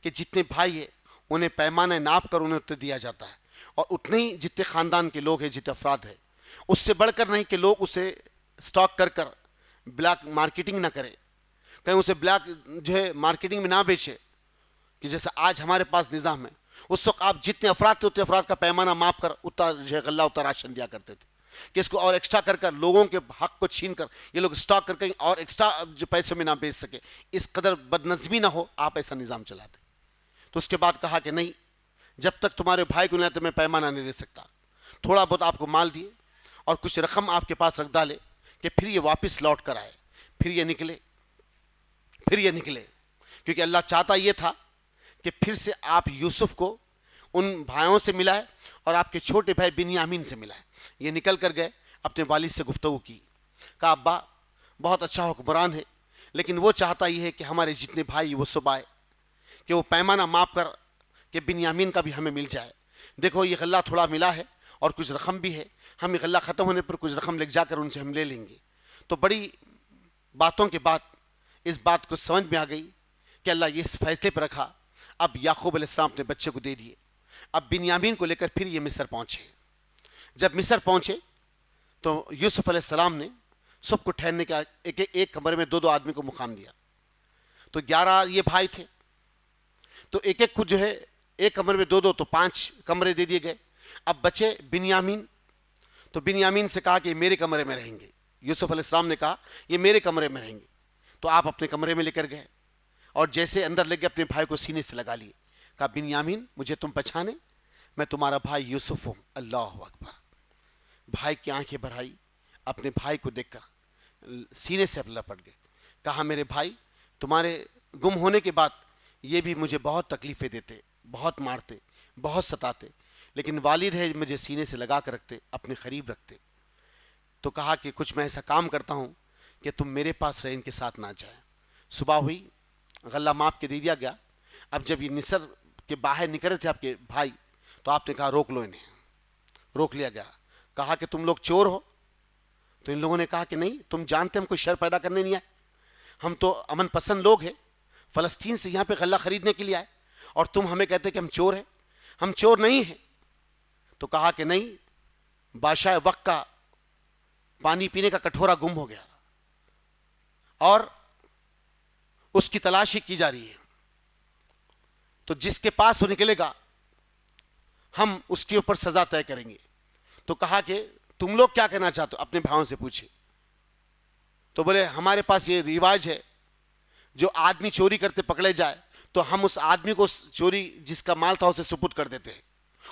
کہ جتنے بھائی ہیں انہیں پیمانہ ناپ کر انہیں اتنے دیا جاتا ہے, اور اتنے ہی جتنے خاندان کے لوگ ہیں, جتنے افراد ہیں, اس سے بڑھ کر نہیں کہ لوگ اسے سٹاک کر کر بلیک مارکیٹنگ نہ کرے, کہیں اسے بلیک جو ہے مارکیٹنگ میں نہ بیچے. کہ جیسا آج ہمارے پاس نظام ہے, اس وقت آپ جتنے افراد تھے اتنے افراد کا پیمانہ ماپ کر اتنا جو ہے غلہ اتنا راشن دیا کرتے تھے, کہ اس کو اور ایکسٹرا کر کر لوگوں کے حق کو چھین کر یہ لوگ اسٹاک کر کے اور ایکسٹرا جو پیسوں میں نہ بیچ سکے, اس قدر بدنظمی نہ ہو, آپ ایسا نظام چلاتے. تو اس کے بعد کہا کہ نہیں, جب تک تمہارے بھائی کو نہیں تو میں پیمانہ نہیں دے سکتا. تھوڑا بہت آپ کو مال دیے اور کچھ رقم آپ کے پاس رکھ ڈالے کہ پھر یہ واپس لوٹ کر آئے. پھر یہ نکلے کیونکہ اللہ چاہتا یہ تھا کہ پھر سے آپ یوسف کو ان بھائیوں سے ملائے اور آپ کے چھوٹے بھائی بنیامین سے ملائے. یہ نکل کر گئے, اپنے والد سے گفتگو کی. کہا ابا بہت اچھا حکمران ہے, لیکن وہ چاہتا یہ ہے کہ ہمارے جتنے بھائی وہ سب آئے, کہ وہ پیمانہ ماپ کر کہ بنیامین کا بھی ہمیں مل جائے. دیکھو یہ غلہ تھوڑا ملا ہے اور کچھ رقم بھی ہے, ہم یہ غلہ ختم ہونے پر کچھ رقم لے جا کر ان سے ہم لے لیں گے. تو بڑی باتوں کے بعد اس بات کو سمجھ میں آ گئی کہ اللہ یہ اس فیصلے پر رکھا. اب یعقوب علیہ السلام اپنے بچے کو دے دیے. اب بنیامین کو لے کر پھر یہ مصر پہنچے. جب مصر پہنچے تو یوسف علیہ السلام نے سب کو ٹھہرنے کا ایک کمرے میں 2 آدمی کو مقام دیا. تو 11 یہ بھائی تھے, تو ایک کو جو ہے ایک کمرے میں 2 تو 5 کمرے دے دیے گئے. اب بچے بنیامین, تو بنیامین سے کہا کہ یہ میرے کمرے میں رہیں گے. یوسف علیہ السلام نے کہا یہ میرے کمرے میں رہیں گے. تو تو آپ اپنے کمرے میں لے کر گئے اور جیسے اندر لے کے اپنے بھائی کو سینے سے لگا لیے. کہا بنیامین مجھے تم پہچانے؟ میں تمہارا بھائی یوسف ہوں. اللہ اکبر. بھائی کی آنکھیں بھر آئی, اپنے بھائی کو دیکھ کر سینے سے لپٹ گئے. کہا میرے بھائی تمہارے گم ہونے کے بعد یہ بھی مجھے بہت تکلیفیں دیتے, بہت مارتے, بہت ستاتے, لیکن والد ہے مجھے سینے سے لگا کر رکھتے, اپنے قریب رکھتے. تو کہا کہ کچھ میں ایسا کام کرتا ہوں کہ تم میرے پاس رہے, ان کے ساتھ نہ جائے. صبح ہوئی, غلہ ماپ کے دے دیا گیا. اب جب یہ نثر کے باہر نکل رہے تھے آپ کے بھائی, تو آپ نے کہا روک لو انہیں. روک لیا گیا. کہا کہ تم لوگ چور ہو؟ تو ان لوگوں نے کہا کہ نہیں, تم جانتے ہم کوئی شر پیدا کرنے نہیں آئے, ہم تو امن پسند لوگ ہیں, فلسطین سے یہاں پہ غلہ خریدنے کے لیے آئے, اور تم ہمیں کہتے کہ ہم چور ہیں. ہم چور نہیں ہیں. تو کہا کہ نہیں, بادشاہ وقت کا پانی پینے کا کٹورا گم ہو گیا اور اس کی تلاشی کی جا رہی ہے, تو جس کے پاس وہ نکلے گا ہم اس کے اوپر سزا طے کریں گے. تو کہا کہ تم لوگ کیا کہنا چاہتے ہو؟ اپنے بھائیوں سے پوچھے. تو بولے ہمارے پاس یہ رواج ہے, جو آدمی چوری کرتے پکڑے جائے تو ہم اس آدمی کو چوری جس کا مال تھا اسے سپرد کر دیتے ہیں,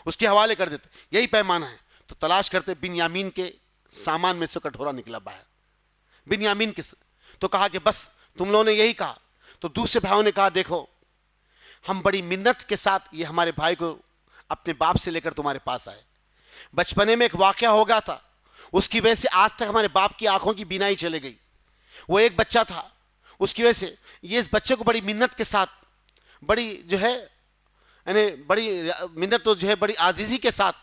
اس کے حوالے کر دیتے, یہی پیمانہ ہے. تو تلاش کرتے بنیامین کے سامان میں سے کٹورا نکلا باہر, بنیامین کے. تو کہا کہ بس تم لوگوں نے یہی کہا. تو دوسرے بھائیوں نے کہا دیکھو ہم بڑی منت کے ساتھ یہ ہمارے بھائی کو اپنے باپ سے لے کر تمہارے پاس آئے. بچپنے میں ایک واقعہ ہو گیا تھا, اس کی وجہ سے آج تک ہمارے باپ کی آنکھوں کی بینائی چلے گئی. وہ ایک بچہ تھا, اس کی وجہ سے یہ اس بچے کو بڑی منت کے ساتھ, بڑی جو ہے یعنی بڑی منت جو ہے بڑی عاجزی کے ساتھ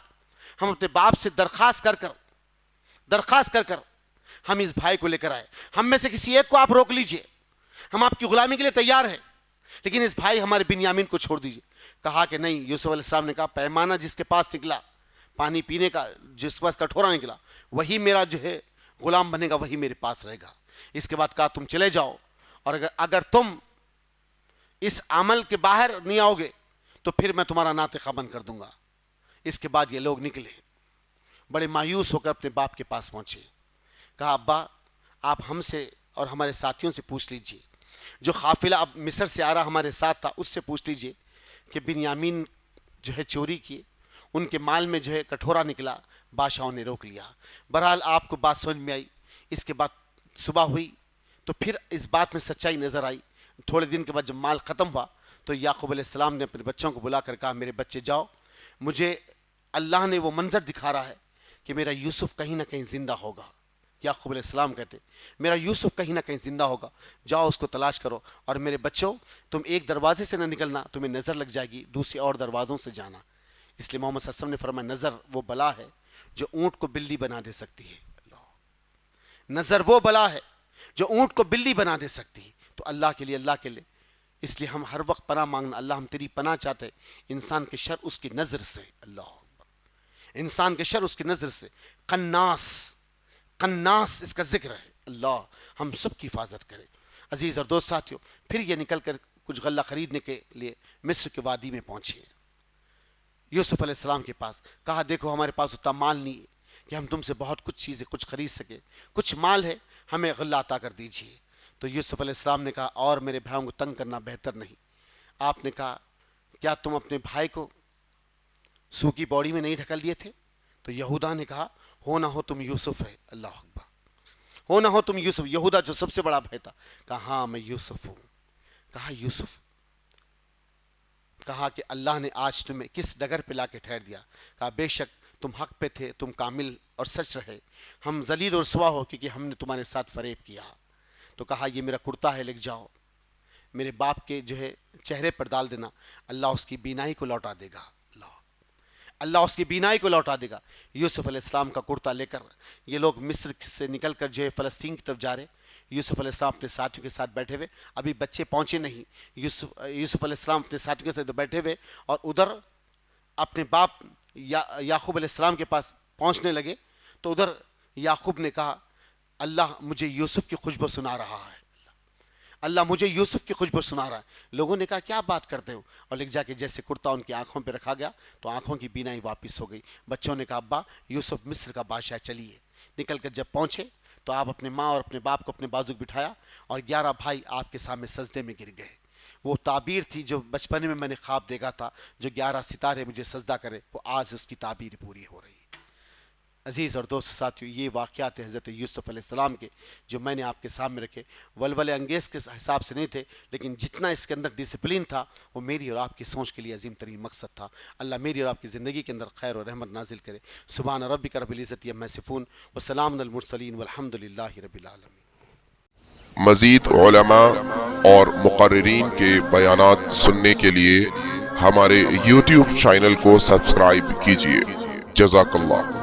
ہم اپنے باپ سے درخواست کر کر ہم اس بھائی کو لے کر آئے. ہم میں سے کسی ایک کو آپ روک لیجئے, ہم آپ کی غلامی کے لیے تیار ہیں, لیکن اس بھائی ہمارے بنیامین کو چھوڑ دیجئے. کہا کہ نہیں. یوسف علیہ السلام نے کہا پیمانہ جس کے پاس نکلا پانی پینے کا, جس کے پاس کٹورا نکلا, وہی میرا جو ہے غلام بنے گا, وہی میرے پاس رہے گا. اس کے بعد کہا تم چلے جاؤ, اور اگر تم اس عمل کے باہر نہیں آؤ گے تو پھر میں تمہارا ناطقہ بند کر دوں گا. اس کے بعد یہ لوگ نکلے, بڑے مایوس ہو کر اپنے باپ کے پاس پہنچے. کہا ابا آپ ہم سے اور ہمارے ساتھیوں سے پوچھ لیجئے, جو قافلہ اب مصر سے آ رہا ہمارے ساتھ تھا اس سے پوچھ لیجئے کہ بنیامین جو ہے چوری کی, ان کے مال میں جو ہے کٹورا نکلا, بادشاہوں نے روک لیا. بہرحال آپ کو بات سمجھ میں آئی. اس کے بعد صبح ہوئی تو پھر اس بات میں سچائی نظر آئی. تھوڑے دن کے بعد جب مال ختم ہوا تو یعقوب علیہ السلام نے اپنے بچوں کو بلا کر کہا میرے بچے جاؤ, مجھے اللہ نے وہ منظر دکھا رہا ہے کہ میرا یوسف کہیں نہ کہیں زندہ ہوگا. یعقوب علیہ السلام کہتے میرا یوسف کہیں نہ کہیں زندہ ہوگا, جاؤ اس کو تلاش کرو, اور میرے بچوں تم ایک دروازے سے نہ نکلنا, تمہیں نظر لگ جائے گی, دوسرے اور دروازوں سے جانا. اس لیے محمد صلی اللہ علیہ وسلم نے فرمایا نظر وہ بلا ہے جو اونٹ کو بلی بنا دے سکتی ہے. نظر وہ بلا ہے جو اونٹ کو بلی بنا دے سکتی ہے. تو اللہ کے لیے اس لیے ہم ہر وقت پناہ مانگنا, اللہ ہم تیری پناہ چاہتے ہیں انسان کے شر اس کی نظر سے. اللہ انسان کے شر اس کی نظر سے. قناس اس کا ذکر ہے. اللہ ہم سب کی حفاظت کرے. عزیز اور دوست ساتھیوں, پھر یہ نکل کر کچھ غلہ خریدنے کے لیے مصر کے وادی میں پہنچے یوسف علیہ السلام کے پاس. کہا دیکھو ہمارے پاس اتنا مال نہیں ہے کہ ہم تم سے بہت کچھ چیزیں کچھ خرید سکے, کچھ مال ہے ہمیں غلہ عطا کر دیجیے. تو یوسف علیہ السلام نے کہا اور میرے بھائیوں کو تنگ کرنا بہتر نہیں. آپ نے کہا کیا تم اپنے بھائی کو سوکھی بوڑی میں نہیں ڈھکل دیے تھے؟ تو یہودا نے کہا ہو نہ ہو تم یوسف ہے. اللہ اکبر, ہو نہ ہو تم یوسف. یہودا جو سب سے بڑا بھائی تھا کہا ہاں میں یوسف ہوں. کہا یوسف, کہا کہ اللہ نے آج تمہیں کس ڈگر پہ لا کے ٹھہر دیا؟ کہا بے شک تم حق پہ تھے, تم کامل اور سچ رہے, ہم ذلیل اور رسوا ہو کیونکہ ہم نے تمہارے ساتھ فریب کیا. تو کہا یہ میرا کرتا ہے, لکھ جاؤ, میرے باپ کے جو ہے چہرے پر ڈال دینا, اللہ اس کی بینائی کو لوٹا دے گا. اللہ اس کی بینائی کو لوٹا دے گا. یوسف علیہ السلام کا کرتا لے کر یہ لوگ مصر سے نکل کر جو ہے فلسطین کی طرف جا رہے. یوسف علیہ السلام اپنے ساتھیوں کے ساتھ بیٹھے ہوئے, ابھی بچے پہنچے نہیں. یوسف علیہ السلام اپنے ساتھیوں کے ساتھ بیٹھے ہوئے اور ادھر اپنے باپ یعقوب علیہ السلام کے پاس پہنچنے لگے. تو ادھر یعقوب نے کہا اللہ مجھے یوسف کی خوشبو سنا رہا ہے, اللہ مجھے یوسف کی خوشبو سنا رہا ہے. لوگوں نے کہا کیا بات کرتے ہو؟ اور لکھ جا کے جیسے کرتا ان کی آنکھوں پہ رکھا گیا تو آنکھوں کی بینائی واپس ہو گئی. بچوں نے کہا ابا یوسف مصر کا بادشاہ, چلیے. نکل کر جب پہنچے تو آپ اپنے ماں اور اپنے باپ کو اپنے بازو بٹھایا اور 11 بھائی آپ کے سامنے سجدے میں گر گئے. وہ تعبیر تھی جو بچپنے میں نے خواب دیکھا تھا، جو 11 ستارے مجھے سجدہ کرے، وہ آج اس کی تعبیر پوری ہو رہی. عزیز اور دوست ساتھیو، یہ واقعات حضرت یوسف علیہ السلام کے جو میں نے آپ کے سامنے رکھے، ولولے انگیز کے حساب سے نہیں تھے، لیکن جتنا اس کے اندر ڈسپلن تھا وہ میری اور آپ کی سوچ کے لیے عظیم ترین مقصد تھا. اللہ میری اور آپ کی زندگی کے اندر خیر اور رحمت نازل کرے. سبحان ربک رب العزت عما یصفون وسلام علی المرسلین والحمد للہ رب العالمین. مزید علماء اور مقررین کے بیانات سننے کے لیے ہمارے YouTube چینل کو سبسکرائب کیجیے. جزاک اللہ.